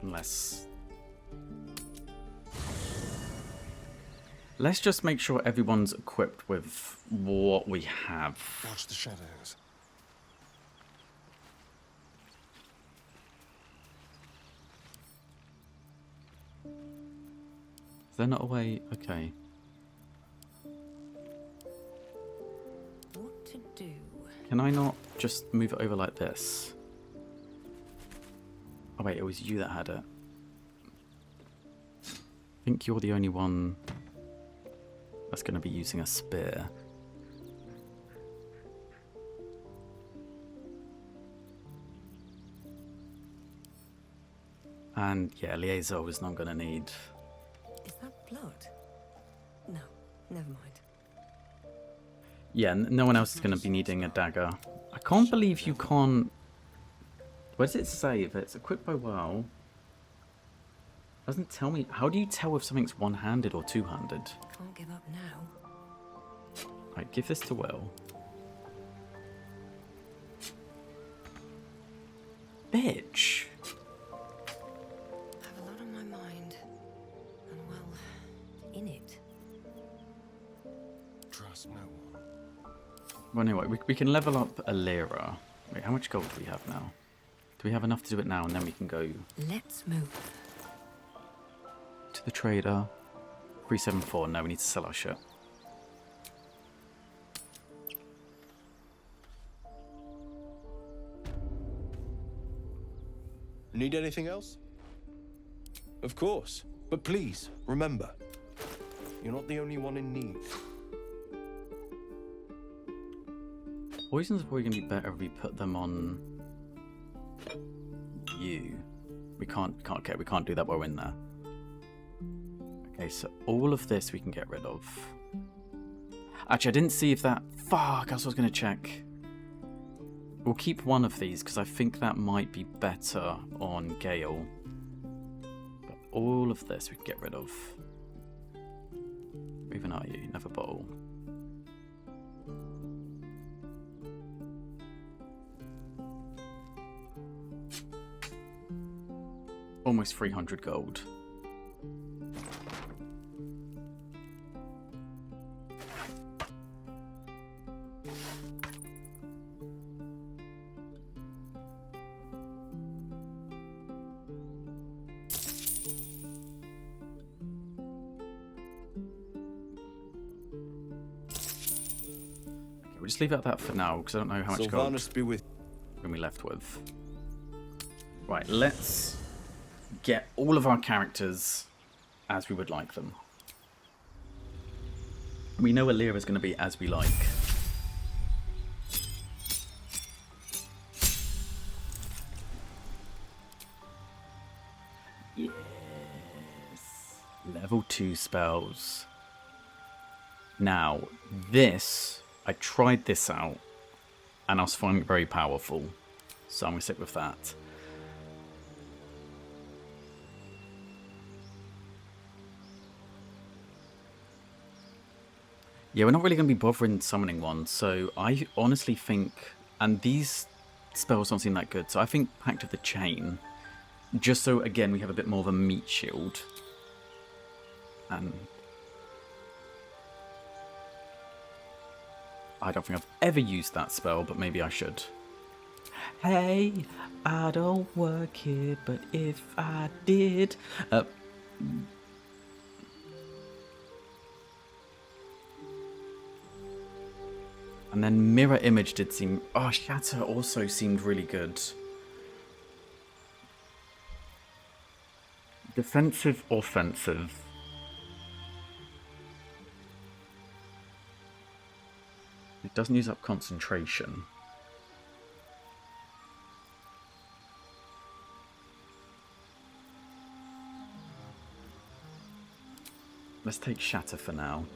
Unless... Let's just make sure everyone's equipped with what we have. Watch the shadows. Is there not a way? Okay. What to do? Can I not just move it over like this? Oh wait, it was you that had it. I think you're the only one that's going to be using a spear. And yeah, Liaison is not going to need... Is that blood? No, never mind. Yeah, no one else is going to be needing a dagger. I can't believe you can't... Where does it say if it's equipped by WoW? Doesn't tell me... How do you tell if something's one-handed or two-handed? Can't give up now. Right, give this to Will. Bitch! I have a lot on my mind. And well, in it. Trust no one. Well, anyway, we can level up Elira. Wait, how much gold do we have now? Do we have enough to do it now, and then we can go... Let's move. To the trader. 374. No, we need to sell our shit. Need anything else? Of course. But please, remember, you're not the only one in need. Poisons are probably going to be better if we put them on you. We can't do that while we're in there. Okay, so all of this we can get rid of. Actually, I didn't see if that... Fuck, I was going to check. We'll keep one of these, because I think that might be better on Gale. But all of this we can get rid of. Where even are you? Never bottle. Almost 300 gold. We'll just leave it at that for now, because I don't know how much gold be with we're going to be left with. Right, let's get all of our characters as we would like them. We know Elira is going to be as we like. Yes. Level 2 spells. Now, this, I tried this out, and I was finding it very powerful. So I'm going to stick with that. Yeah, we're not really going to be bothering summoning one, so I honestly think, and these spells don't seem that good, so I think Pact of the Chain, just so, again, we have a bit more of a meat shield. And I don't think I've ever used that spell, but maybe I should. Hey, I don't work here, but if I did... And then Mirror Image did seem... Oh, Shatter also seemed really good. Defensive, offensive. It doesn't use up concentration. Let's take Shatter for now.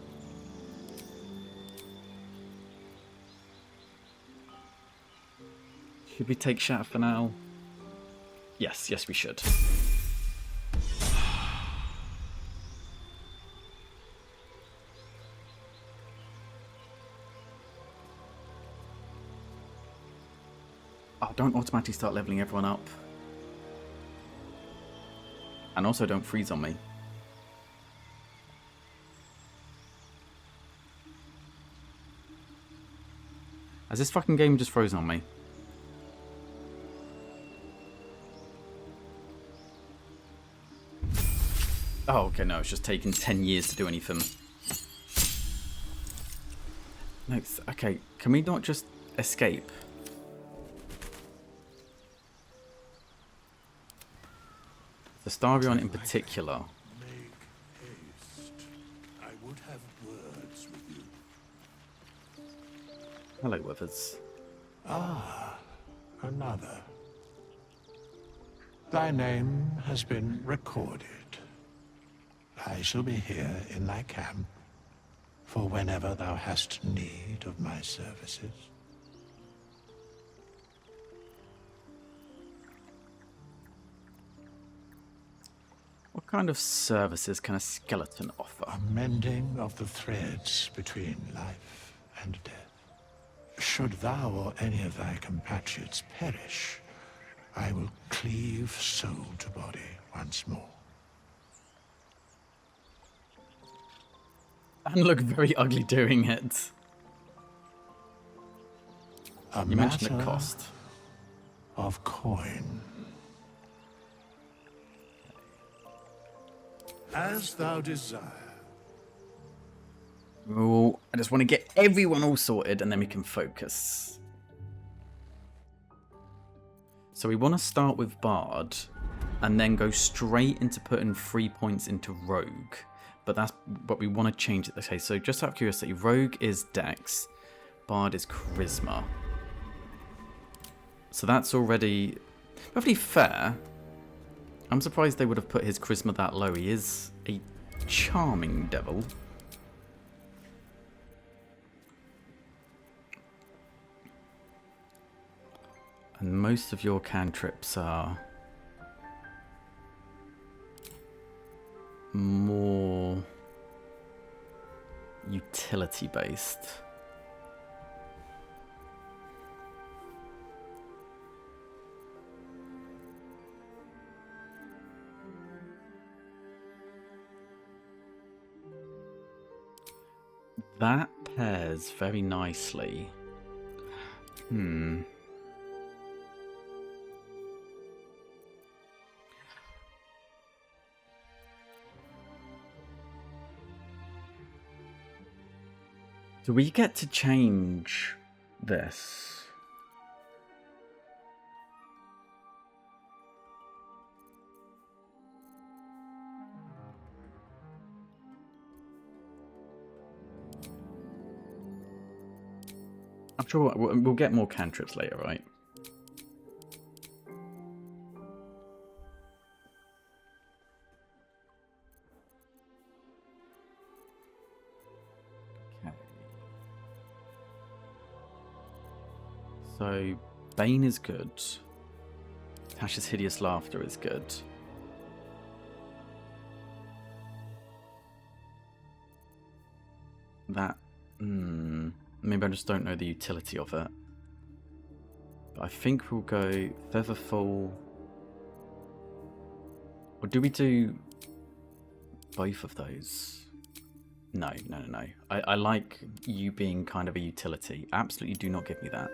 Should we take Shatter for now? Yes, yes we should. Oh, don't automatically start leveling everyone up. And also don't freeze on me. Has this fucking game just frozen on me? Oh, okay, no, it's just taken 10 years to do anything. No, okay, can we not just escape? The Starion in particular. Make haste. I would have words with you. Hello, Withers. Ah, another. Thy name has been recorded. I shall be here in thy camp for whenever thou hast need of my services. What kind of services can a skeleton offer? A mending of the threads between life and death. Should thou or any of thy compatriots perish, I will cleave soul to body once more. And look very ugly doing it. You mentioned the cost. Of coin. As thou desire. Oh, I just want to get everyone all sorted and then we can focus. So we want to start with Bard. and then go straight into putting 3 points into Rogue. But we want to change it. Okay, so just out of curiosity, Rogue is Dex, Bard is Charisma. So that's already perfectly fair. I'm surprised they would have put his Charisma that low. He is a charming devil. And most of your cantrips are more utility based. That pairs very nicely. Do we get to change this? I'm sure we'll get more cantrips later, right? So, Bane is good. Tash's Hideous Laughter is good. That, maybe I just don't know the utility of it. But I think we'll go Featherfall. Or do we do both of those? No. I like you being kind of a utility. Absolutely do not give me that.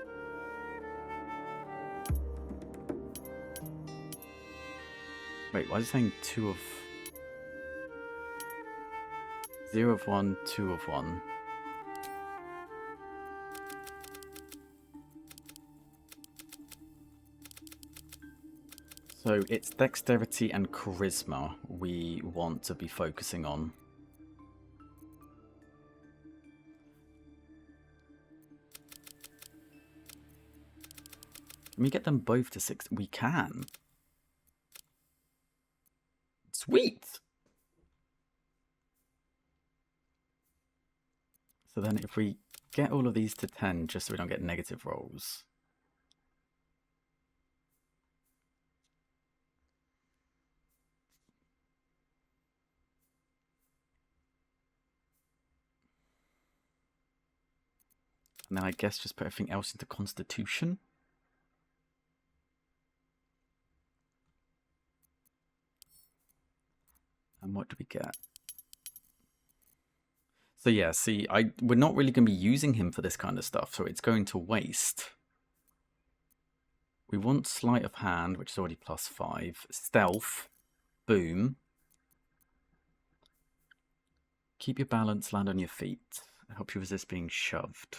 Wait, why is it saying 2 of... 0 of 1, 2 of 1? So it's dexterity and charisma we want to be focusing on. Can we get them both to 6? We can. Sweet! So then if we get all of these to 10, just so we don't get negative rolls. And then I guess just put everything else into Constitution. And what do we get? So yeah, see, we're not really going to be using him for this kind of stuff, so it's going to waste. We want Sleight of Hand, which is already +5. Stealth. Boom. Keep your balance, land on your feet. It helps you resist being shoved.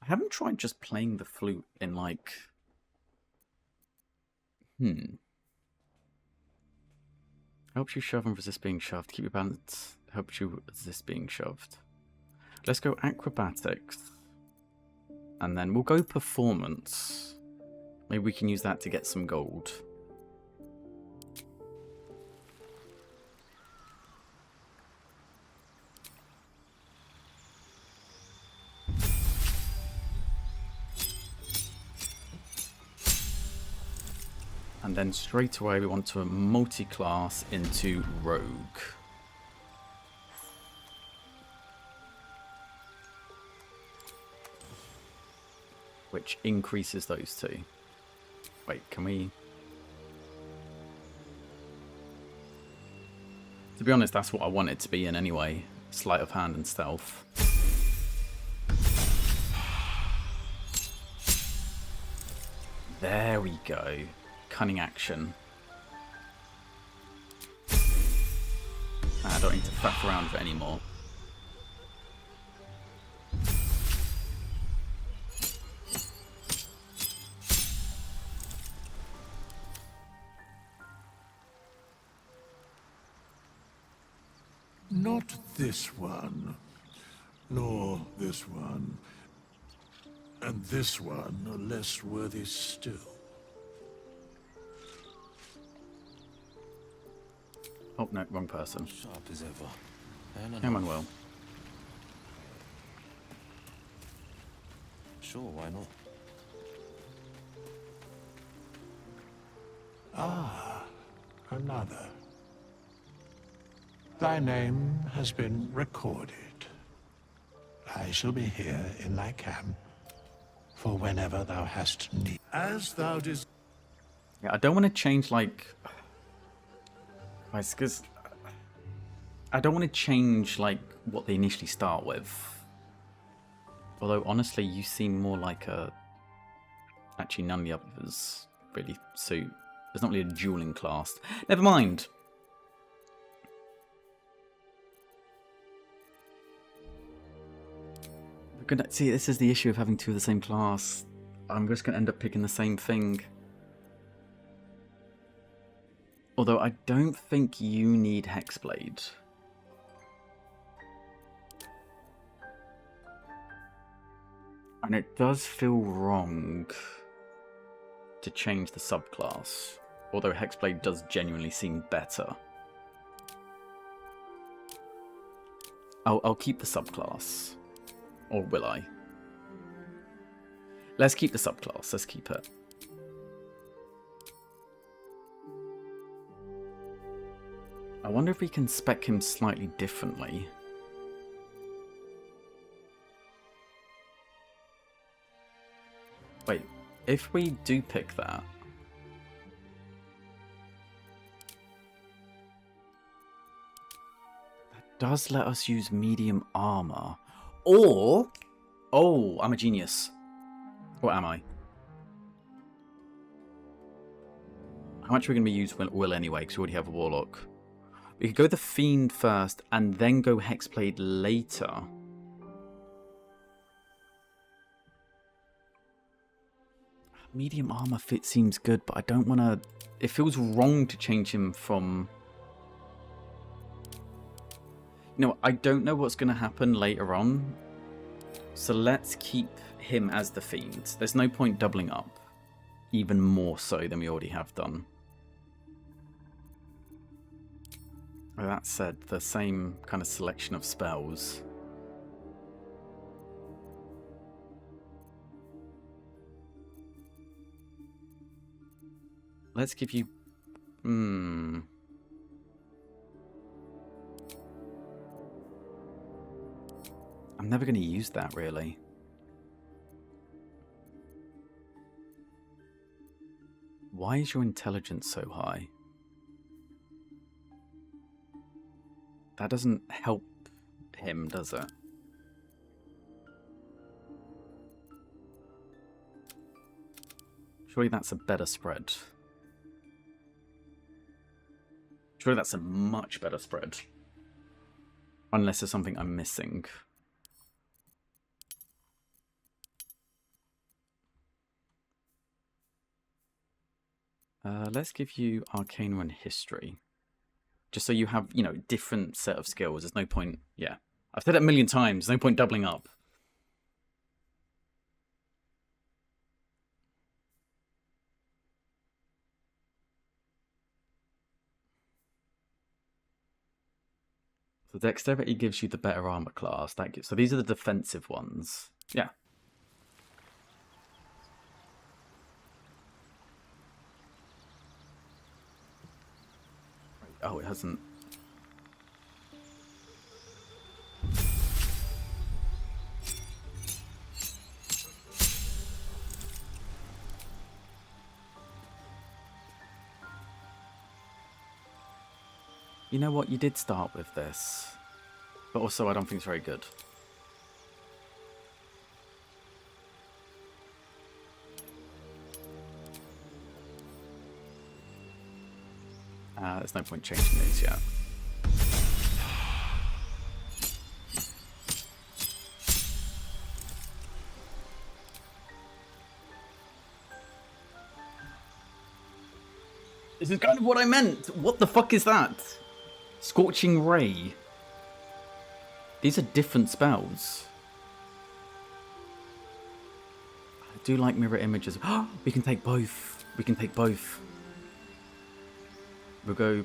I haven't tried just playing the flute in like... Helps you shove and resist being shoved. Keep your balance. Helps you resist being shoved. Let's go acrobatics. And then we'll go performance. Maybe we can use that to get some gold. And then straight away we want to multi-class into Rogue. Which increases those two. Wait, can we... To be honest, that's what I want it to be in anyway. Sleight of Hand and Stealth. There we go. Cunning action. I don't need to faff around with it anymore. Not this one, nor this one, and this one are less worthy still. Oh no, wrong person. Sharp as ever. Come on, Will. Sure, why not? Ah, another. Thy name has been recorded. I shall be here in thy camp for whenever thou hast need. As thou desires. Yeah, I don't want to change, like... because I don't want to change, like, what they initially start with. Although, honestly, you seem more like a... Actually, none of the others really suit. There's not really a dueling class. Never mind. We're gonna see, this is the issue of having two of the same class. I'm just going to end up picking the same thing. Although I don't think you need Hexblade. And it does feel wrong to change the subclass. Although Hexblade does genuinely seem better. I'll keep the subclass. Or will I? Let's keep the subclass. Let's keep it. I wonder if we can spec him slightly differently. Wait, if we do pick that... that does let us use medium armor. Or... oh, I'm a genius. Or am I? How much are we going to be using Will anyway, because we already have a Warlock. We could go the Fiend first, and then go Hexblade later. Medium armor fit seems good, but I don't want to... it feels wrong to change him from... you know, I don't know what's going to happen later on. So let's keep him as the Fiend. There's no point doubling up. Even more so than we already have done. That said, the same kind of selection of spells. Let's give you... I'm never going to use that, really. Why is your intelligence so high? That doesn't help him, does it? Surely that's a better spread. Surely that's a much better spread. Unless there's something I'm missing. Let's give you Arcana and History. Just so you have, you know, different set of skills. There's no point, yeah. I've said it a million times, no point doubling up. So Dexterity gives you the better armor class. That gives, so these are the defensive ones. Yeah. Oh, it hasn't. You know what? You did start with this. But also, I don't think it's very good. There's no point changing these yet. This is kind of what I meant. What the fuck is that? Scorching Ray. These are different spells. I do like mirror images. We can take both. We can take both. We'll go...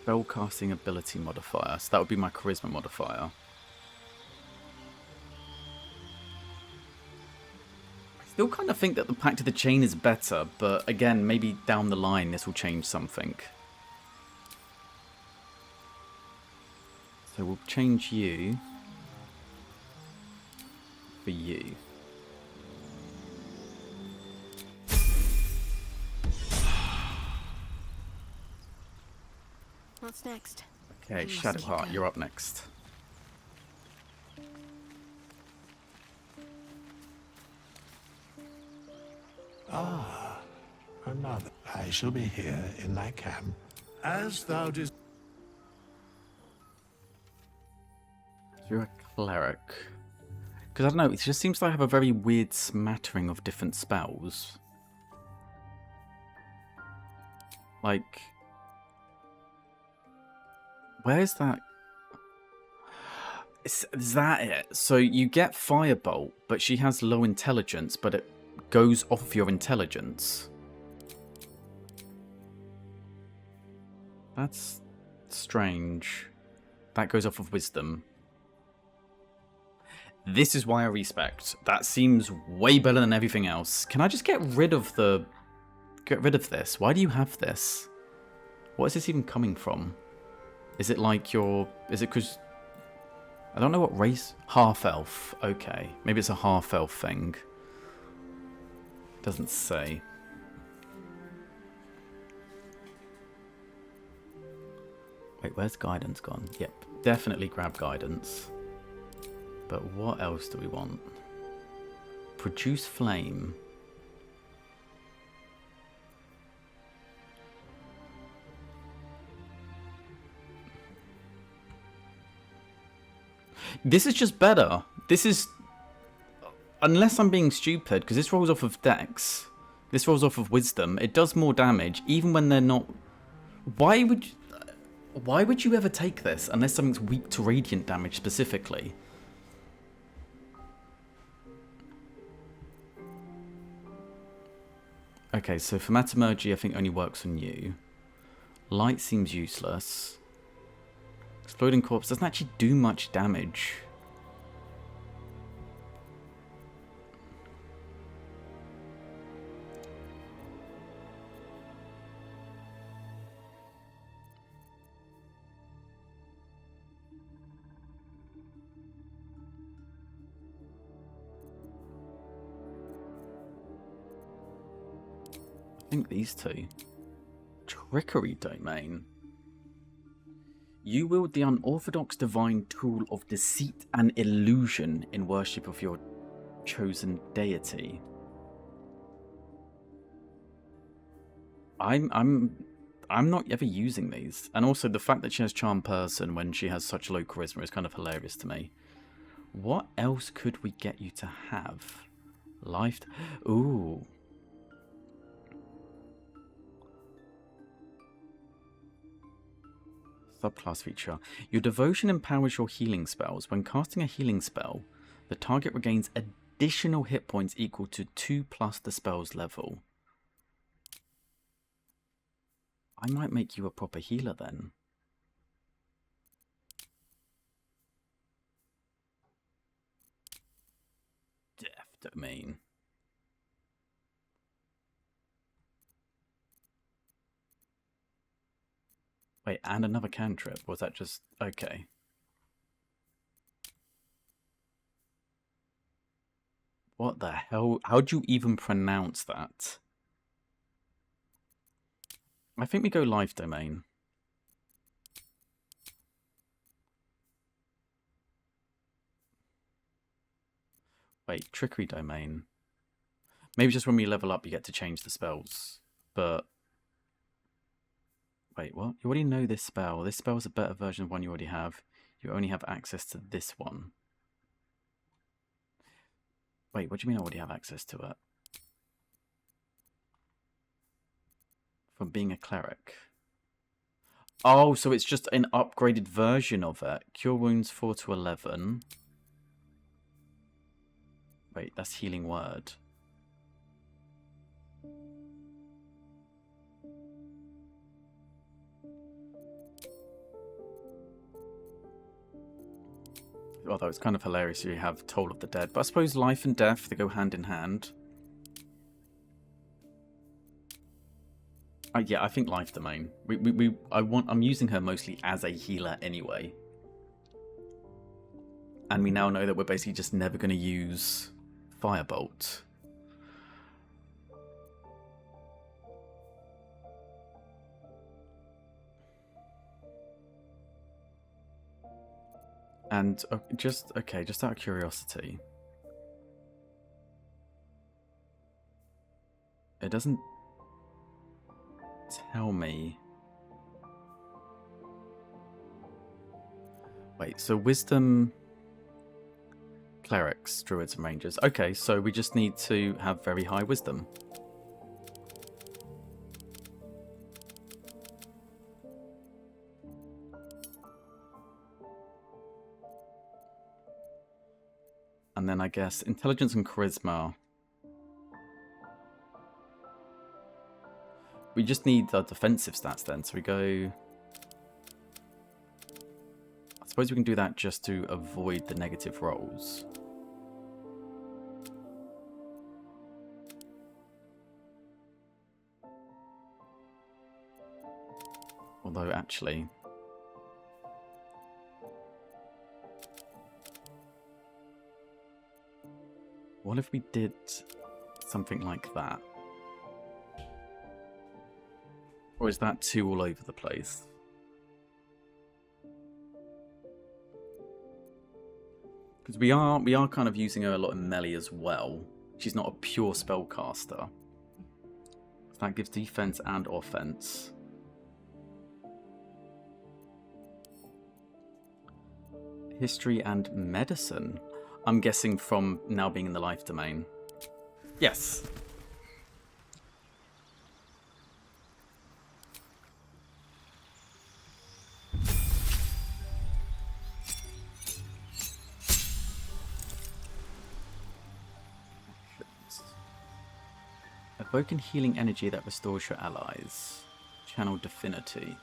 Spellcasting ability modifier. So that would be my charisma modifier. I still kind of think that the Pact of the Chain is better, but again, maybe down the line this will change something. So we'll change you for you. What's next? Okay, Shadowheart, you're up next. Ah, another. I shall be here in thy camp, as thou didst. You're a cleric. Because I don't know, it just seems like I have a very weird smattering of different spells. Like... Where's that? Is that it? So you get Firebolt, but she has low intelligence, but it goes off your intelligence. That's strange. That goes off of wisdom. This is why I respect. That seems way better than everything else. Can I just get rid of the... Get rid of this? Why do you have this? What is this even coming from? Is it like your... Is it because... I don't know what race... Half-elf. Okay. Maybe it's a half-elf thing. Doesn't say. Wait, where's guidance gone? Yep. Definitely grab guidance. But what else do we want? Produce flame. This is just better. This is... Unless I'm being stupid, because this rolls off of Dex. This rolls off of Wisdom. It does more damage, even when they're not... Why would you ever take this, unless something's weak to radiant damage specifically? Okay, so Thaumaturgy I think only works on you. Light seems useless. Exploding Corpse doesn't actually do much damage. I think these two. Trickery Domain. You wield the unorthodox divine tool of deceit and illusion in worship of your chosen deity. I'm not ever using these. And also the fact that she has Charm Person when she has such low charisma is kind of hilarious to me. What else could we get you to have? Life... Ooh... Subclass feature. Your devotion empowers your healing spells. When casting a healing spell, the target regains additional hit points equal to 2 plus the spell's level. I might make you a proper healer then. Death Domain. Wait, and another cantrip? Was that just... Okay. What the hell? How'd you even pronounce that? I think we go Life Domain. Wait, Trickery Domain. Maybe just when we level up you get to change the spells. But... Wait, what? You already know this spell. This spell is a better version of one you already have. You only have access to this one. Wait, what do you mean I already have access to it? from being a cleric. Oh, so it's just an upgraded version of it. Cure wounds 4 to 11. Wait, that's healing word. Although it's kind of hilarious you have Toll of the Dead. But I suppose life and death, they go hand in hand. Yeah, I think life domain. I'm using her mostly as a healer anyway. And we now know that we're basically just never going to use Firebolt. And just out of curiosity, it doesn't tell me. Wait, so wisdom, clerics, druids, and rangers. Okay, so we just need to have very high wisdom. And then I guess intelligence and charisma. We just need the defensive stats then. So we go... I suppose we can do that just to avoid the negative rolls. Although actually... what if we did something like that? Or is that too all over the place? Because we are kind of using her a lot in melee as well. She's not a pure spellcaster. That gives defense and offense. History and medicine. I'm guessing from now being in the life domain. Yes. Evoke and healing energy that restores your allies. Channel Divinity.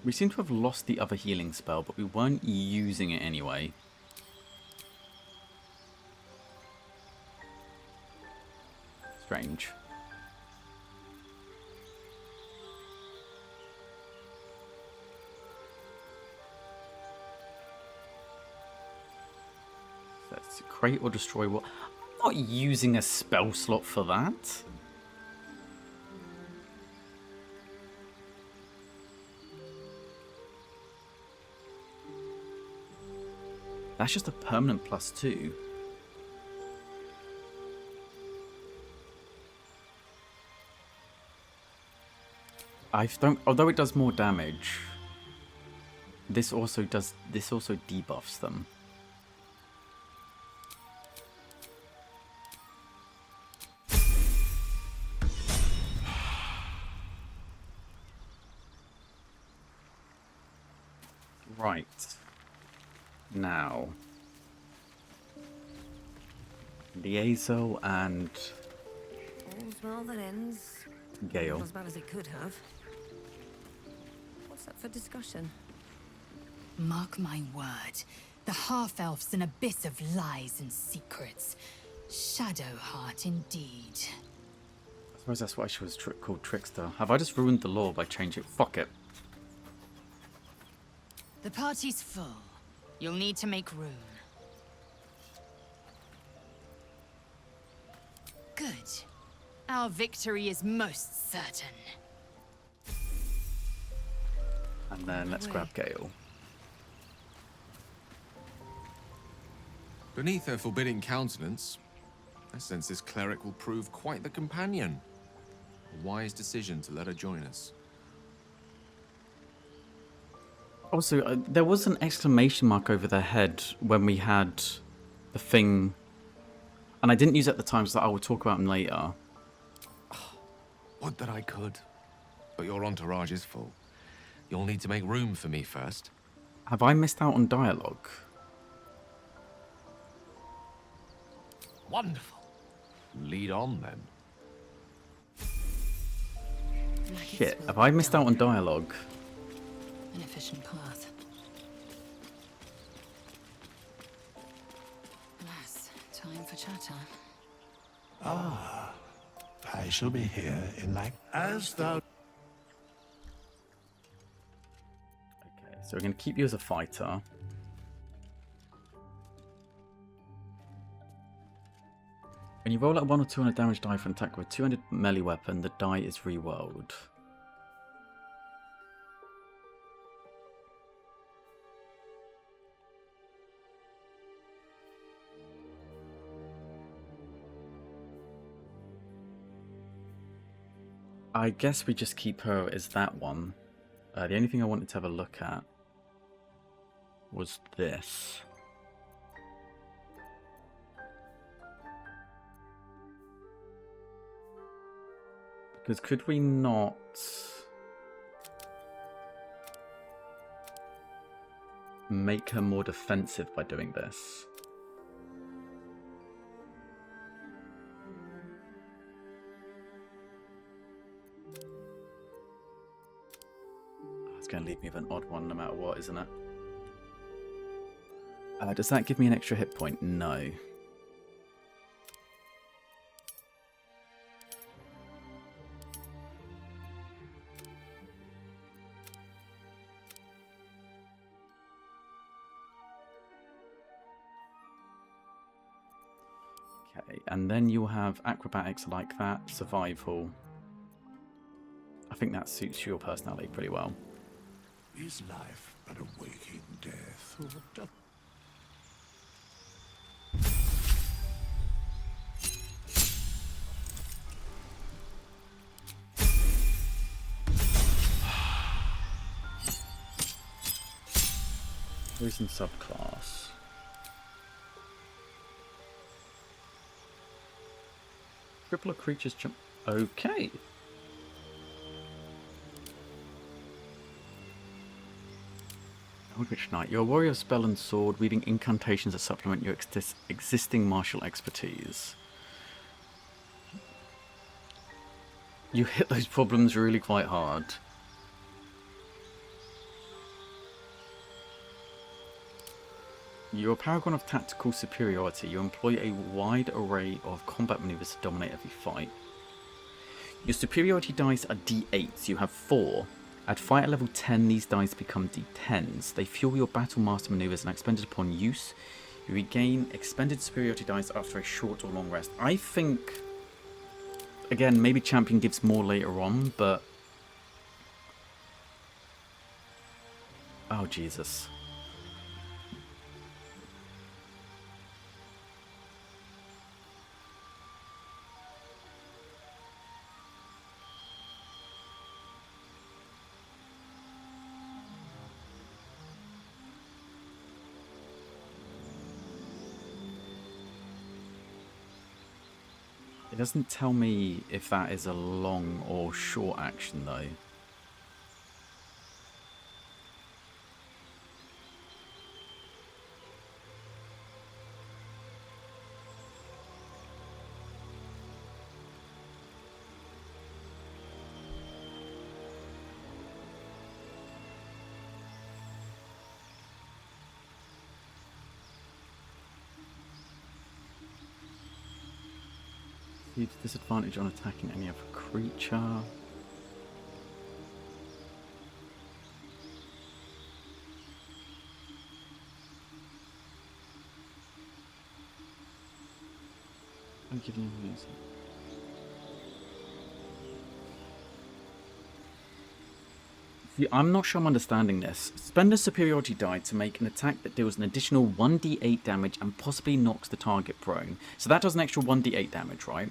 We seem to have lost the other healing spell, but we weren't using it anyway. Strange. Let's create or destroy what? I'm not using a spell slot for that. That's just a permanent +2. Although it does more damage, this also debuffs them. Right. Now, Liezo and All's well that ends. Gale. Not as bad as it could have. What's up for discussion? Mark my word, the half-elf's an abyss of lies and secrets. Shadowheart indeed. I suppose that's why she was called Trickster. Have I just ruined the lore by changing? Fuck it. The party's full. You'll need to make room. Good. Our victory is most certain. And then let's grab Gale. Beneath her forbidding countenance, I sense this cleric will prove quite the companion. A wise decision to let her join us. Also, there was an exclamation mark over their head when we had the thing, and I didn't use it at the time, so I will talk about them later. Would that I could, but your entourage is full. You'll need to make room for me first. Have I missed out on dialogue? Wonderful. Lead on, then. Shit, have I missed out on dialogue? An efficient path. Alas, time for chatter. Ah, I shall be here in like as thou. Okay, so we're going to keep you as a fighter. When you roll at 1 or 2 on a damage die for an attack with a 200 melee weapon, the die is rerolled. I guess we just keep her as that one. The only thing I wanted to have a look at was this. Because could we not make her more defensive by doing this? It's going to leave me with an odd one no matter what, isn't it? Does that give me an extra hit point? No. Okay, and then you'll have acrobatics like that, survival. I think that suits your personality pretty well. Is life but a waking death? Or doth Poison subclass. Cripple a creature's jump. Okay. Eldritch Knight. You're a warrior of spell and sword, weaving incantations that supplement your existing martial expertise. You hit those problems really quite hard. You're a paragon of tactical superiority. You employ a wide array of combat maneuvers to dominate every fight. Your superiority dice are d8s. You have 4. At fight at level 10, these dice become d10s. They fuel your battle master maneuvers and are expended upon use. You regain expended superiority dice after a short or long rest. I think, again, maybe champion gives more later on, but... oh, Jesus. It doesn't tell me if that is a long or short action, though. Disadvantage on attacking any other creature. I'll give you a reason. See, I'm not sure I'm understanding this. Spend a superiority die to make an attack that deals an additional 1d8 damage and possibly knocks the target prone. So that does an extra 1d8 damage, right?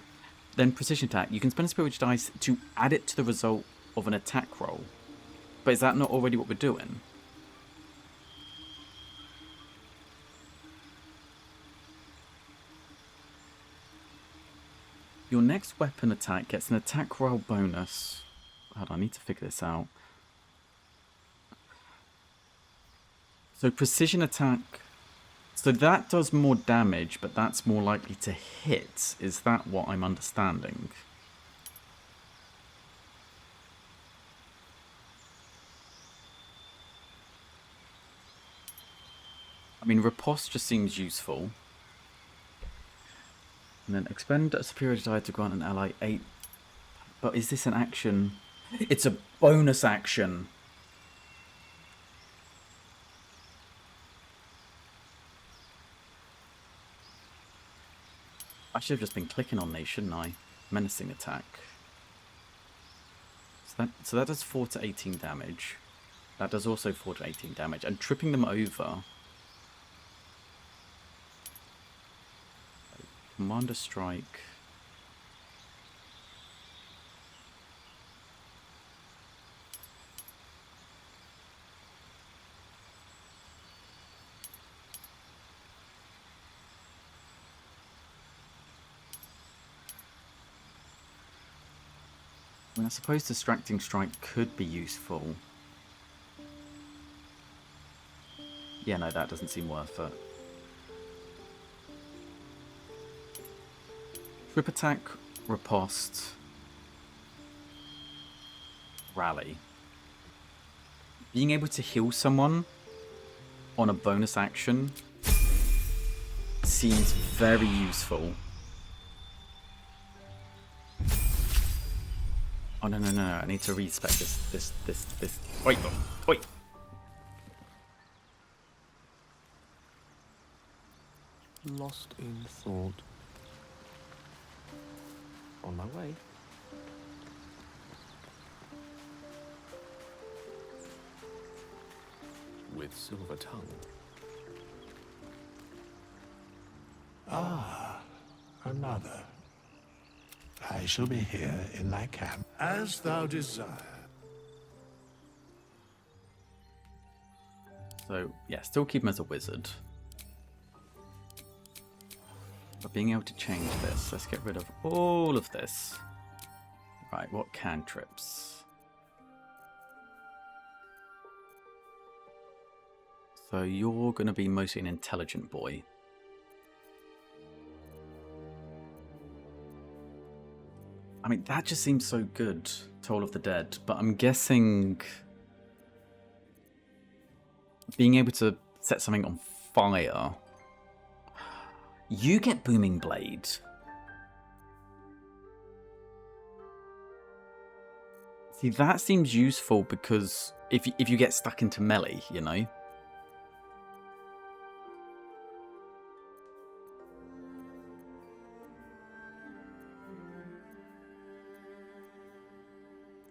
Then precision attack. You can spend a superiority dice to add it to the result of an attack roll. But is that not already what we're doing? Your next weapon attack gets an attack roll bonus. Hold on, I need to figure this out. So precision attack. So that does more damage, but that's more likely to hit. Is that what I'm understanding? I mean, riposte just seems useful. And then expend a superior die to grant an ally 8. But is this an action? It's a bonus action. I should have just been clicking on these, shouldn't I? Menacing attack. So that does 4 to 18 damage. That does also 4 to 18 damage. And tripping them over. Commander strike. I mean, I suppose distracting strike could be useful. Yeah, no, that doesn't seem worth it. Trip attack, riposte, rally. Being able to heal someone on a bonus action seems very useful. Oh no, I need to respec this. Wait. Lost in thought. On my way. With silver tongue. Ah, another. I shall be here in thy camp, as thou desire. So, yeah, still keep him as a wizard. But being able to change this, let's get rid of all of this. Right, what cantrips? So you're going to be mostly an intelligent boy. I mean, that just seems so good, Toll of the Dead, but I'm guessing being able to set something on fire. You get Booming Blade. See, that seems useful because if you get stuck into melee, you know?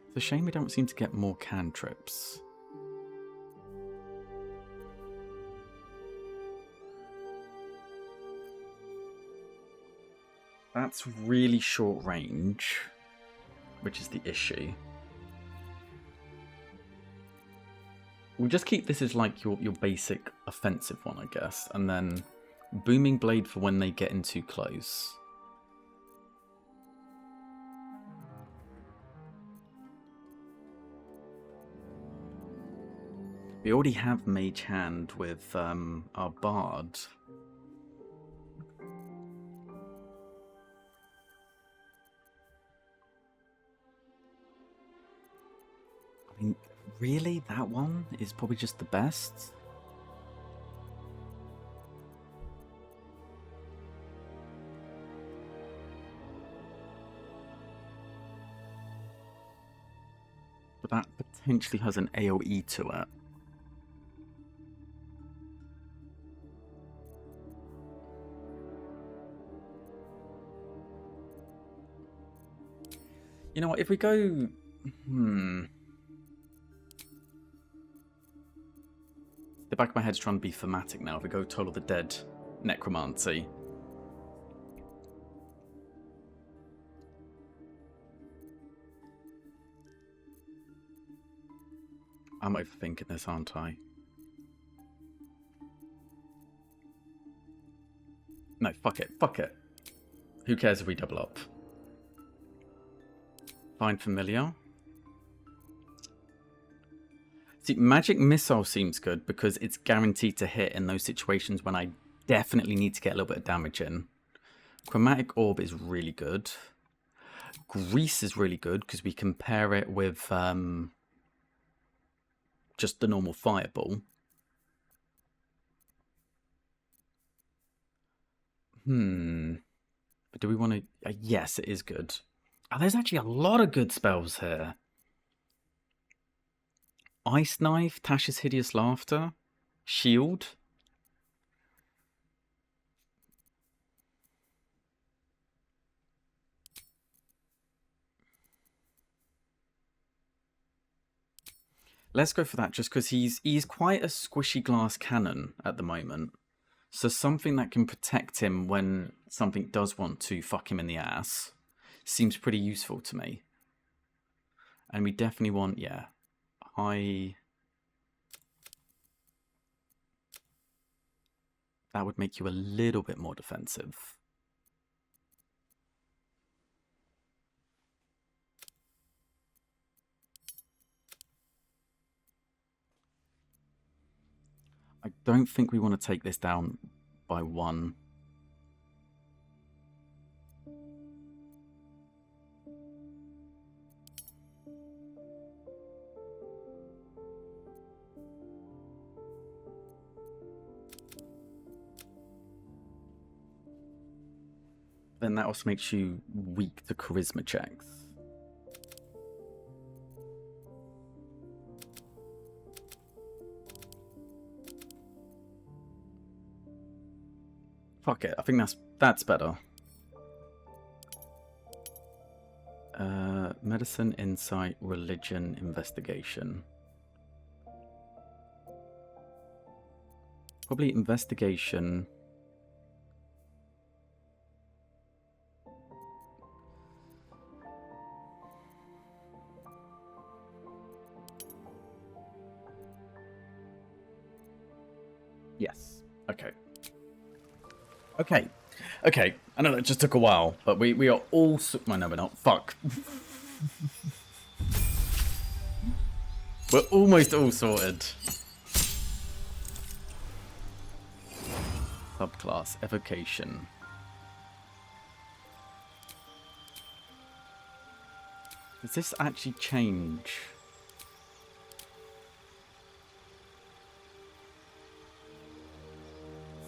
It's a shame we don't seem to get more cantrips. That's really short range, which is the issue. We'll just keep this as like your basic offensive one, I guess, and then Booming Blade for when they get in too close. We already have Mage Hand with our Bard. I mean, really? That one is probably just the best? But that potentially has an AoE to it. You know what, if we go... The back of my head's trying to be thematic now. If we go Toll of the Dead, Necromancy. I'm overthinking this, aren't I? No, fuck it. Who cares if we double up? Find familiar. See, magic missile seems good because it's guaranteed to hit in those situations when I definitely need to get a little bit of damage in. Chromatic orb is really good. Grease is really good because we can pair it with just the normal fireball. But do we want to... yes, it is good. Oh, there's actually a lot of good spells here. Ice Knife, Tasha's Hideous Laughter, Shield. Let's go for that just because he's quite a squishy glass cannon at the moment. So something that can protect him when something does want to fuck him in the ass seems pretty useful to me. And we definitely want, yeah, high... That would make you a little bit more defensive. I don't think we want to take this down by 1. Then that also makes you weak to charisma checks. Fuck it, I think that's better. Medicine, insight, religion, investigation. Probably investigation. Yes. Okay. Okay. Okay. I know that just took a while, but we are all... Well, no, we're not. Fuck. We're almost all sorted. Subclass. Evocation. Does this actually change?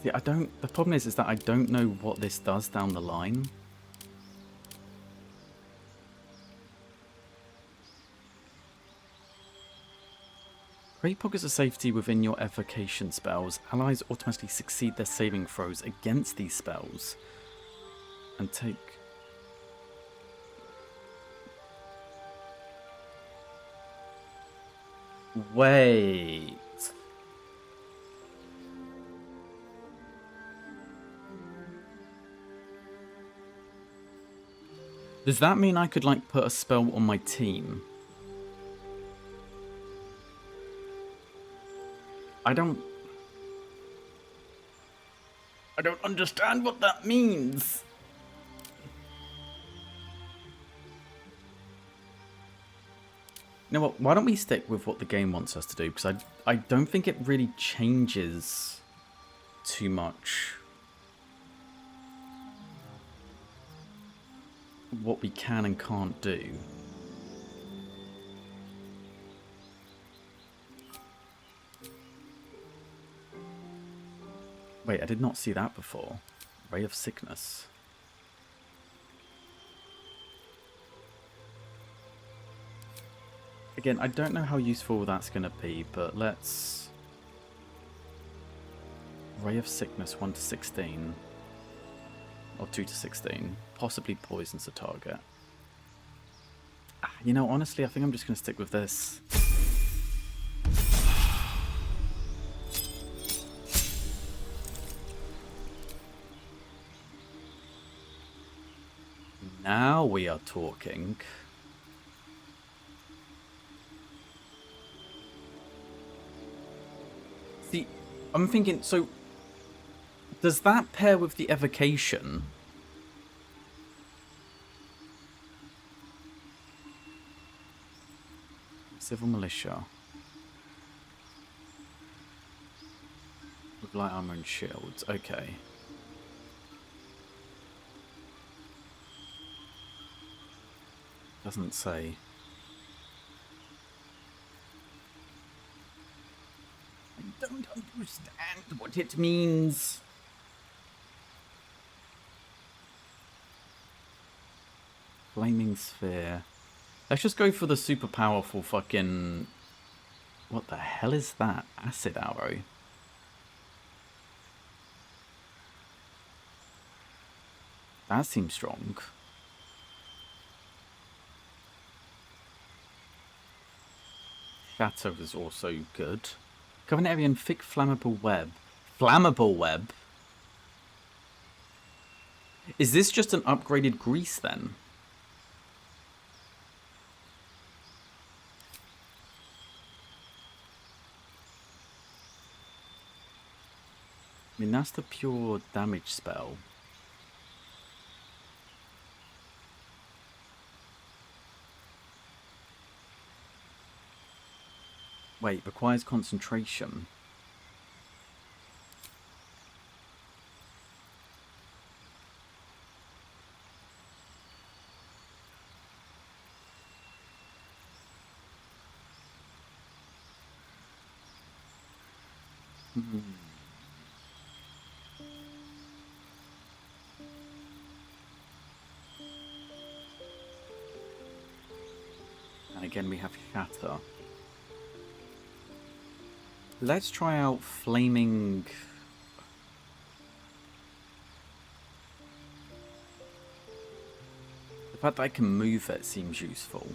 See, I don't... The problem is that I don't know what this does down the line. Create pockets of safety within your evocation spells. Allies automatically succeed their saving throws against these spells. And take... Wait... Does that mean I could, like, put a spell on my team? I don't understand what that means. You know what? Why don't we stick with what the game wants us to do? Because I don't think it really changes too much what we can and can't do. Wait, I did not see that before. Ray of Sickness. Again, I don't know how useful that's going to be, but let's... Ray of Sickness 1 to 16. Or 2 to 16. Possibly poisons the target. You know, honestly, I think I'm just going to stick with this. Now we are talking. See, I'm thinking, so does that pair with the evocation? Civil militia. With light armor and shields. Okay. Doesn't say. I don't understand what it means. Flaming sphere. Let's just go for the super powerful fucking... What the hell is that? Acid arrow. That seems strong. Shatter is also good. Covenantarian thick flammable web. Flammable web? Is this just an upgraded grease then? I mean, that's the pure damage spell. Wait, requires concentration. And again we have Shatter. Let's try out Flaming... The fact that I can move it seems useful.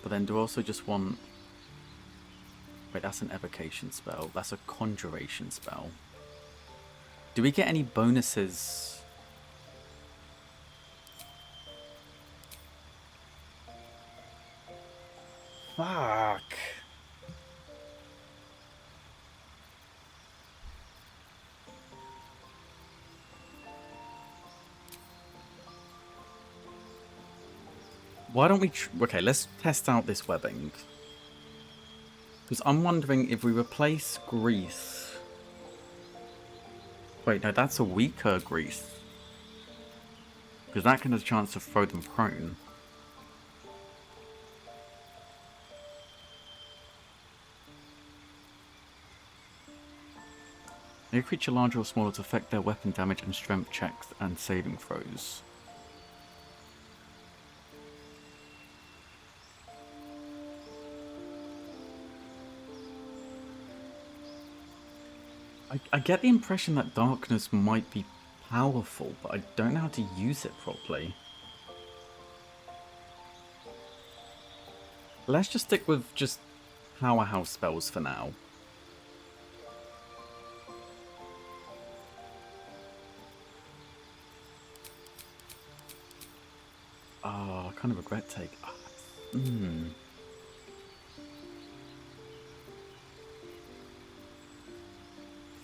But then do I also just want... Wait, that's an evocation spell. That's a conjuration spell. Do we get any bonuses? Fuck. Why don't we... Okay, let's test out this webbing. Because I'm wondering if we replace grease... Wait, no, that's a weaker grease. Because that can have a chance to throw them prone. Make a creature larger or smaller to affect their weapon damage and strength checks and saving throws. I get the impression that darkness might be powerful, but I don't know how to use it properly. Let's just stick with just powerhouse spells for now. Oh, I kind of regret taking...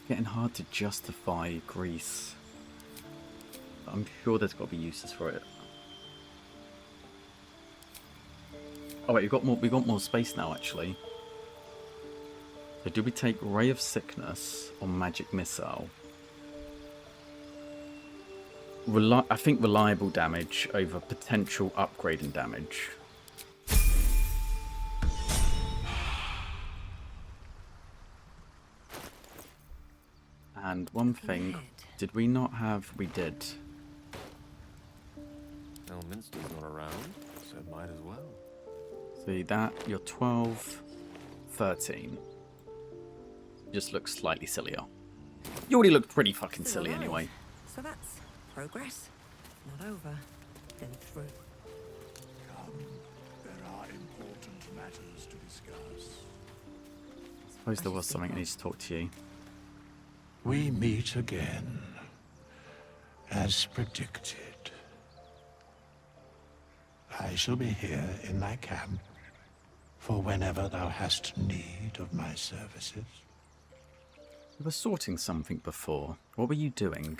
Getting hard to justify grease. I'm sure there's got to be uses for it. Oh wait, we got more space now actually. So do we take Ray of Sickness or Magic Missile? I think reliable damage over potential upgrading damage. And one thing, did we not have... We did. Elminster's not around, so it might as well. See that? You're 12, 13. Just looks slightly sillier. You already looked pretty fucking silly anyway. So that's progress. Not over, then through. Come, there are important matters to discuss. I suppose there was something I need to talk to you. We meet again, as predicted. I shall be here in my camp for whenever thou hast need of my services. You were sorting something before. What were you doing?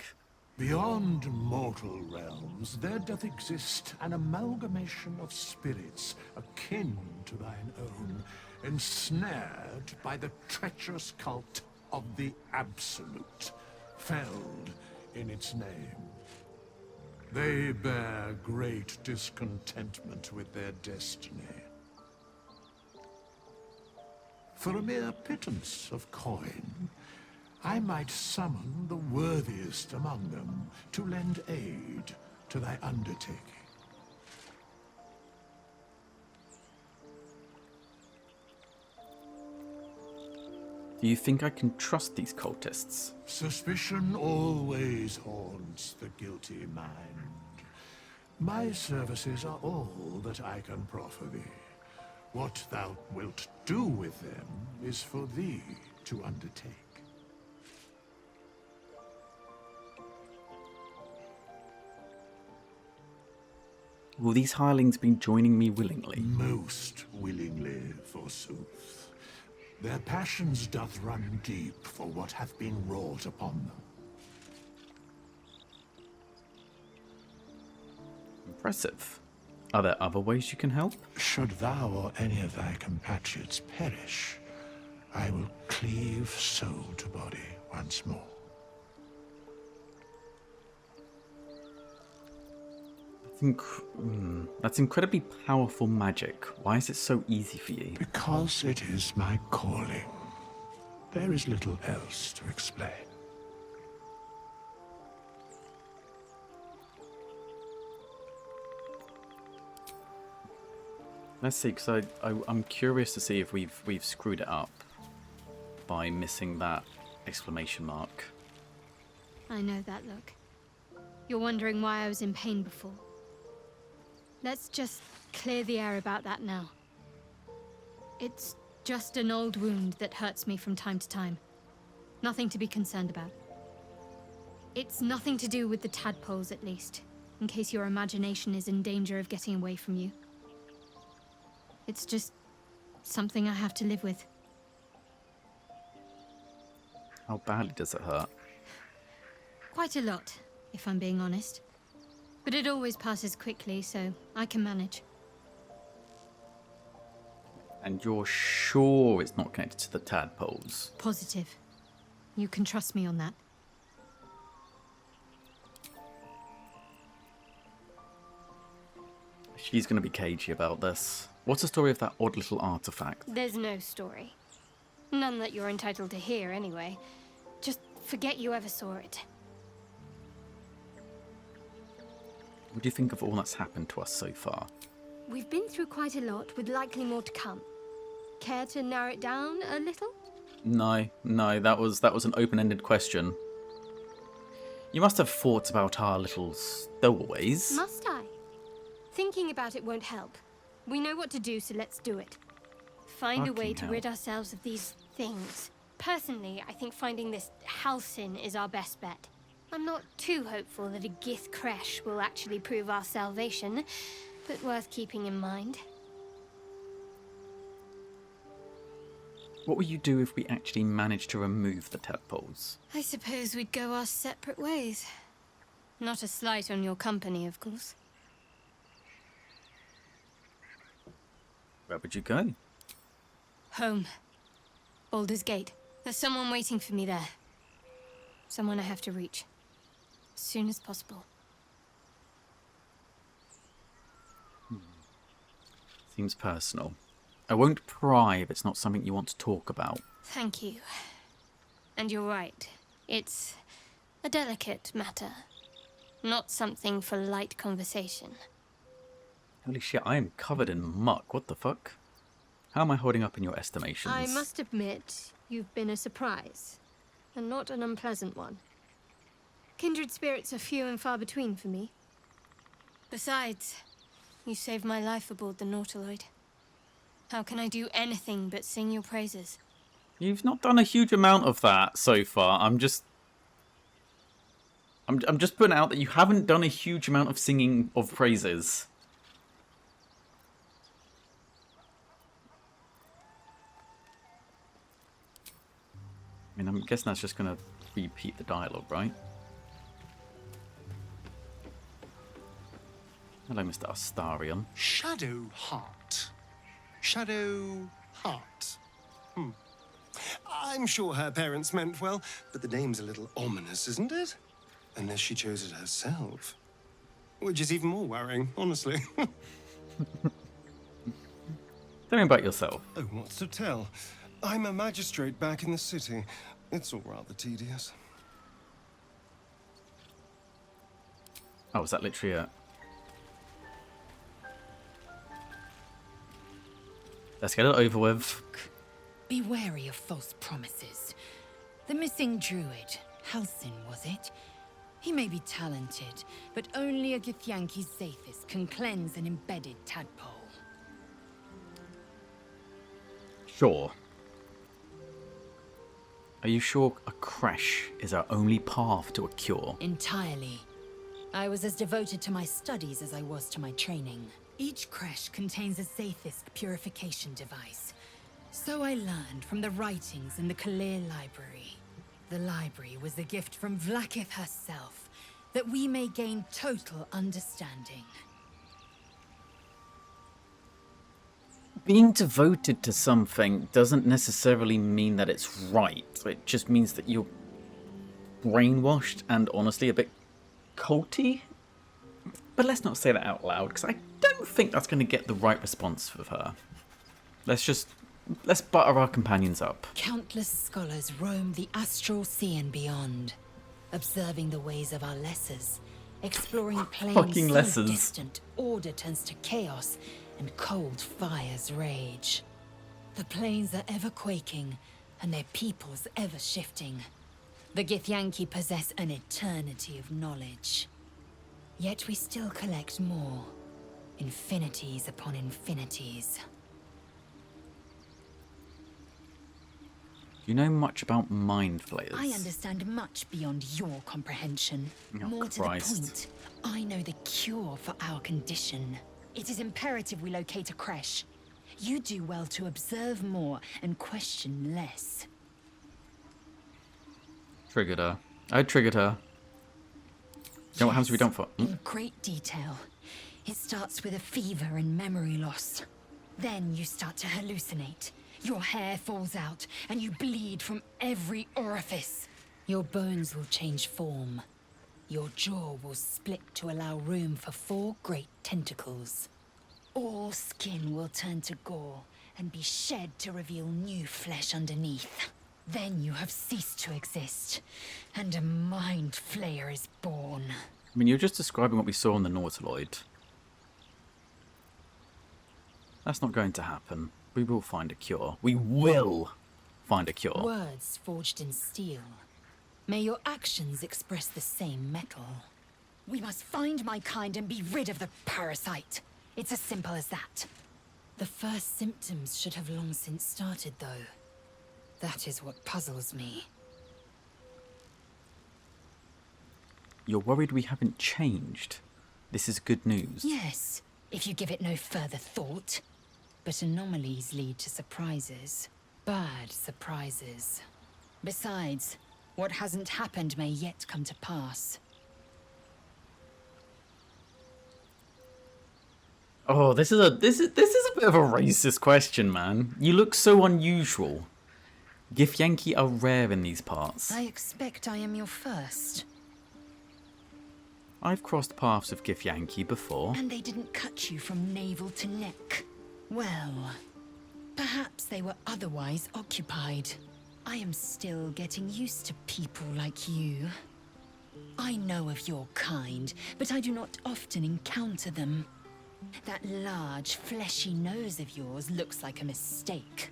Beyond mortal realms, there doth exist an amalgamation of spirits akin to thine own, ensnared by the treacherous cult of the Absolute, felled in its name. They bear great discontentment with their destiny. For a mere pittance of coin, I might summon the worthiest among them to lend aid to thy undertaking. Do you think I can trust these cultists? Suspicion always haunts the guilty mind. My services are all that I can proffer thee. What thou wilt do with them is for thee to undertake. Will these hirelings be joining me willingly? Most willingly, forsooth. Their passions doth run deep for what hath been wrought upon them. Impressive. Are there other ways you can help? Should thou or any of thy compatriots perish, I will cleave soul to body once more. That's incredibly powerful magic. Why is it so easy for you? Because it is my calling. There is little else to explain. Let's see, because I'm curious to see if we've screwed it up by missing that exclamation mark. I know that look. You're wondering why I was in pain before. Let's just clear the air about that now. It's just an old wound that hurts me from time to time. Nothing to be concerned about. It's nothing to do with the tadpoles, at least, in case your imagination is in danger of getting away from you. It's just something I have to live with. How badly does it hurt? Quite a lot, if I'm being honest. But it always passes quickly, so I can manage. And you're sure it's not connected to the tadpoles? Positive. You can trust me on that. She's going to be cagey about this. What's the story of that odd little artifact? There's no story. None that you're entitled to hear, anyway. Just forget you ever saw it. What do you think of all that's happened to us so far? We've been through quite a lot, with likely more to come. Care to narrow it down a little? No, that was an open-ended question. You must have thoughts about our little stowaways. Must I? Thinking about it won't help. We know what to do, so let's do it. Find a way to rid ourselves of these things. Personally, I think finding this Halsin is our best bet. I'm not too hopeful that a Gith crash will actually prove our salvation, but worth keeping in mind. What will you do if we actually manage to remove the tadpoles? I suppose we'd go our separate ways. Not a slight on your company, of course. Where would you go? Home. Baldur's Gate. There's someone waiting for me there. Someone I have to reach. As soon as possible. Seems personal. I won't pry if it's not something you want to talk about. Thank you. And you're right. It's a delicate matter. Not something for light conversation. Holy shit, I am covered in muck. What the fuck? How am I holding up in your estimations? I must admit, you've been a surprise. And not an unpleasant one. Kindred spirits are few and far between for me. Besides, you saved my life aboard the Nautiloid. How can I do anything but sing your praises? You've not done a huge amount of that so far. I'm just putting out that you haven't done a huge amount of singing of praises. I mean, I'm guessing that's just going to repeat the dialogue, right? Hello, Mr. Astarion. Shadow Heart. Shadow Heart. I'm sure her parents meant well, but the name's a little ominous, isn't it? Unless she chose it herself. Which is even more worrying, honestly. Tell me about yourself. Oh, what's to tell? I'm a magistrate back in the city. It's all rather tedious. Oh, is that literally it? Let's get it over with. Be wary of false promises. The missing druid, Halsin, was it? He may be talented, but only a Githyanki Zathis can cleanse an embedded tadpole. Sure. Are you sure a creche is our only path to a cure? Entirely. I was as devoted to my studies as I was to my training. Each creche contains a Zathist purification device. So I learned from the writings in the Kalir Library. The library was a gift from Vlaakith herself, that we may gain total understanding. Being devoted to something doesn't necessarily mean that it's right. It just means that you're brainwashed and honestly a bit culty. But let's not say that out loud, because I don't think that's going to get the right response with her. Let's butter our companions up. Countless scholars roam the astral sea and beyond, observing the ways of our lessers, exploring planes so distant, order turns to chaos, and cold fires rage. The plains are ever quaking, and their peoples ever shifting. The Githyanki possess an eternity of knowledge. Yet we still collect more, infinities upon infinities. Do you know much about mind flayers? I understand much beyond your comprehension. Oh, More Christ. to the point, I know the cure for our condition. It is imperative we locate a creche. You do well to observe more and question less. Triggered her. I triggered her. You know what happens if we don't fight? In great detail. It starts with a fever and memory loss. Then you start to hallucinate. Your hair falls out, and you bleed from every orifice. Your bones will change form. Your jaw will split to allow room for 4 great tentacles. All skin will turn to gore and be shed to reveal new flesh underneath. Then you have ceased to exist, and a mind flayer is born. I mean, you're just describing what we saw on the Nautiloid. That's not going to happen. We will find a cure. We will find a cure. Words forged in steel. May your actions express the same metal. We must find my kind and be rid of the parasite. It's as simple as that. The first symptoms should have long since started, though. That is what puzzles me. You're worried we haven't changed? This is good news. Yes, if you give it no further thought. But anomalies lead to surprises. Bad surprises. Besides, what hasn't happened may yet come to pass. Oh, this is a bit of a racist question, man. You look so unusual. Githyanki are rare in these parts. I expect I am your first. I've crossed paths with Githyanki before. And they didn't cut you from navel to neck. Well, perhaps they were otherwise occupied. I am still getting used to people like you. I know of your kind, but I do not often encounter them. That large, fleshy nose of yours looks like a mistake.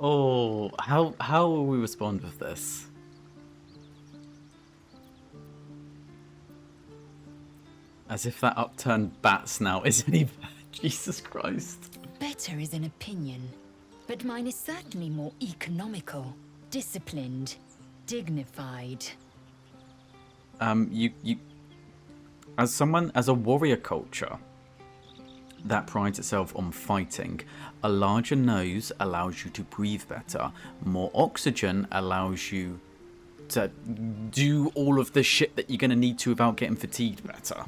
Oh, how will we respond with this? As if that upturned bat snout is any better. Jesus Christ. Better is an opinion, but mine is certainly more economical, disciplined, dignified. You as a warrior culture, that prides itself on fighting. A larger nose allows you to breathe better. More oxygen allows you to do all of the shit that you're going to need to without getting fatigued better.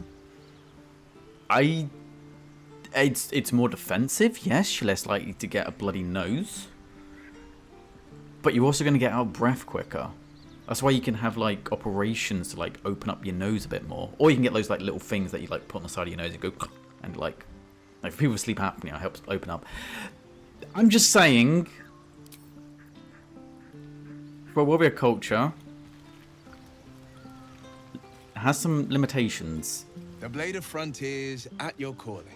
It's more defensive, yes, you're less likely to get a bloody nose. But you're also going to get out of breath quicker. That's why you can have like operations to like open up your nose a bit more. Or you can get those like little things that you like put on the side of your nose and go and like for people with sleep apnea, it helps open up. I'm just saying, for a warrior culture, it has some limitations. The Blade of Frontiers at your calling.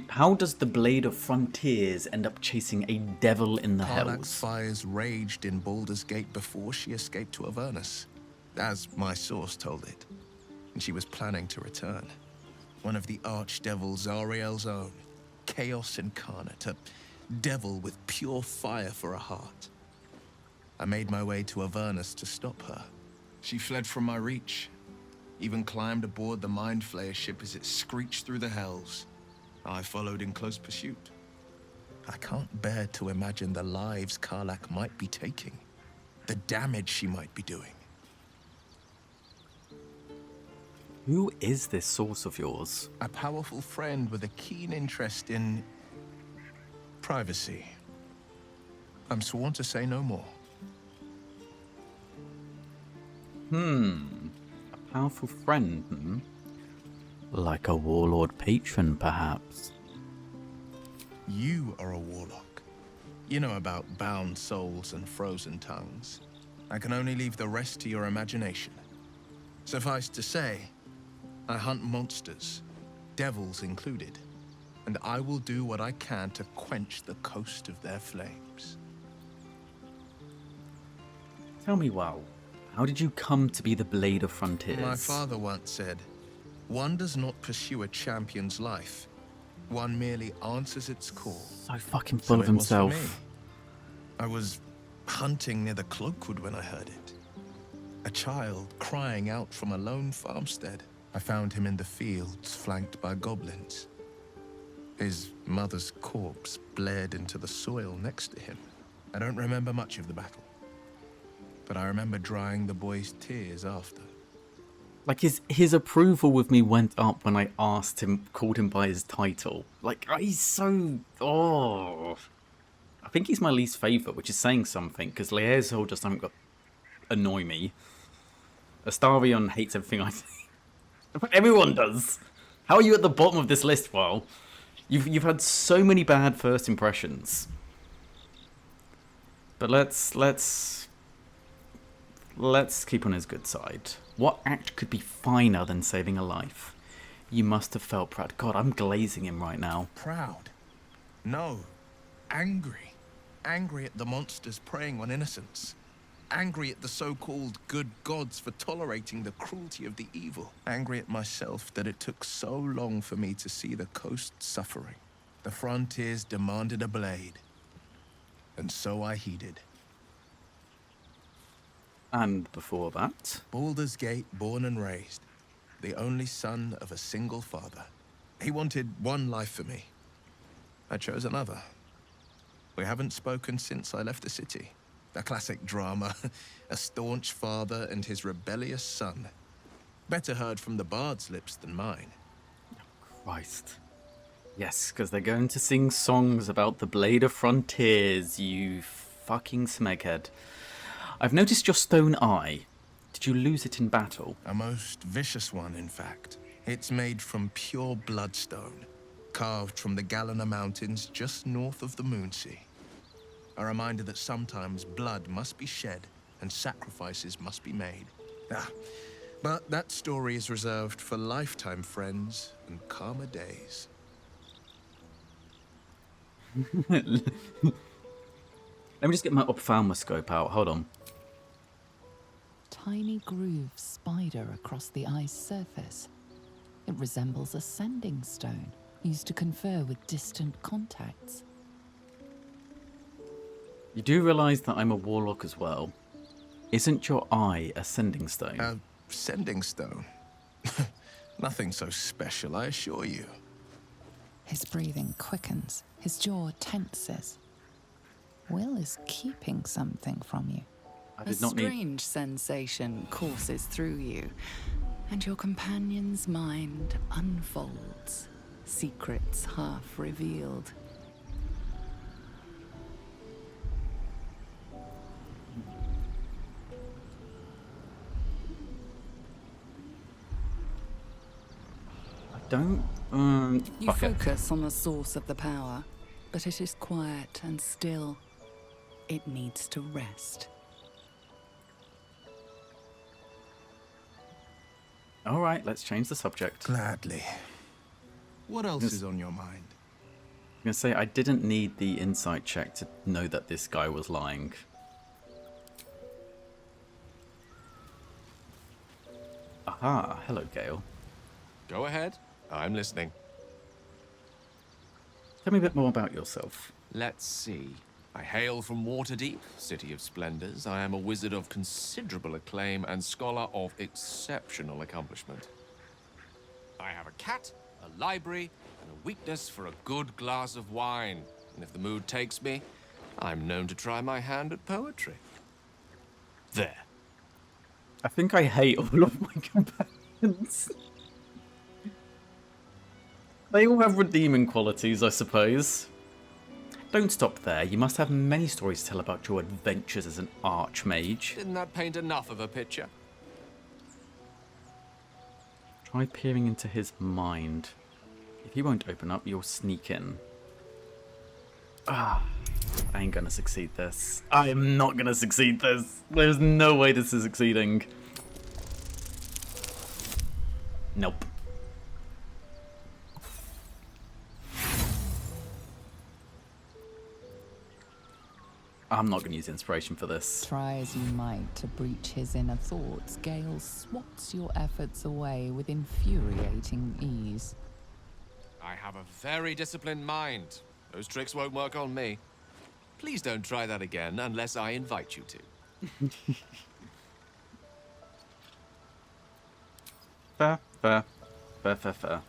How does the Blade of Frontiers end up chasing a devil in the Parlax hells? fires raged in Baldur's Gate before she escaped to Avernus, as my source told it. And she was planning to return. One of the archdevils Zariel's own, Chaos Incarnate, a devil with pure fire for a heart. I made my way to Avernus to stop her. She fled from my reach, even climbed aboard the Mind Flayer ship as it screeched through the hells. I followed in close pursuit. I can't bear to imagine the lives Karlach might be taking, the damage she might be doing. Who is this source of yours? A powerful friend with a keen interest in privacy. I'm sworn to say no more. A powerful friend, Like a warlord patron, perhaps. You are a warlock. You know about bound souls and frozen tongues. I can only leave the rest to your imagination. Suffice to say, I hunt monsters, devils included, and I will do what I can to quench the coast of their flames. Tell me, wow, how did you come to be the Blade of Frontiers? My father once said, one does not pursue a champion's life. One merely answers its call. So fucking full of himself. It was for me. I was hunting near the Cloakwood when I heard it. A child crying out from a lone farmstead. I found him in the fields, flanked by goblins. His mother's corpse blared into the soil next to him. I don't remember much of the battle, but I remember drying the boy's tears after. Like, his approval with me went up when I asked him, called him by his title. Like, he's so... Oh. I think he's my least favourite, which is saying something, because Laerzul just don't annoy me. Astarion hates everything I say. Everyone does. How are you at the bottom of this list, Well? You've had so many bad first impressions. But let's keep on his good side. What act could be finer than saving a life? You must have felt proud. God, I'm glazing him right now. Proud? No. Angry. Angry at the monsters preying on innocents. Angry at the so-called good gods for tolerating the cruelty of the evil. Angry at myself that it took so long for me to see the coast suffering. The frontiers demanded a blade. And so I heeded. And before that? Baldur's Gate, born and raised. The only son of a single father. He wanted one life for me. I chose another. We haven't spoken since I left the city. A classic drama. A staunch father and his rebellious son. Better heard from the bard's lips than mine. Christ. Yes, because they're going to sing songs about the Blade of Frontiers, you fucking smeghead. I've noticed your stone eye. Did you lose it in battle? A most vicious one, in fact. It's made from pure bloodstone, carved from the Galena Mountains just north of the Moonsea. A reminder that sometimes blood must be shed and sacrifices must be made. But that story is reserved for lifetime friends and calmer days. Let me just get my ophthalmoscope out. Hold on. Tiny grooves spider across the eye's surface. It resembles a sending stone used to confer with distant contacts. You do realise that I'm a warlock as well? Isn't your eye a sending stone? A sending stone? Nothing so special, I assure you. His breathing quickens, his jaw tenses. Will is keeping something from you. A strange sensation courses through you, and your companion's mind unfolds, secrets half revealed. Don't. You focus on the source of the power, but it is quiet and still. It needs to rest. All right, let's change the subject. Gladly. What else is on your mind? I'm gonna say I didn't need the insight check to know that this guy was lying. Aha, hello, Gale. Go ahead. I'm listening. Tell me a bit more about yourself. Let's see. I hail from Waterdeep, City of Splendors. I am a wizard of considerable acclaim and scholar of exceptional accomplishment. I have a cat, a library, and a weakness for a good glass of wine. And if the mood takes me, I'm known to try my hand at poetry. There. I think I hate all of my companions. They all have redeeming qualities, I suppose. Don't stop there. You must have many stories to tell about your adventures as an archmage. Didn't that paint enough of a picture? Try peering into his mind. If he won't open up, you'll sneak in. Ah, I ain't gonna succeed this. I am not gonna succeed this. There's no way this is succeeding. Nope. I'm not going to use inspiration for this. Try as you might to breach his inner thoughts, Gale swats your efforts away with infuriating ease. I have a very disciplined mind. Those tricks won't work on me. Please don't try that again unless I invite you to. Fair, fair, fair, fair, fair.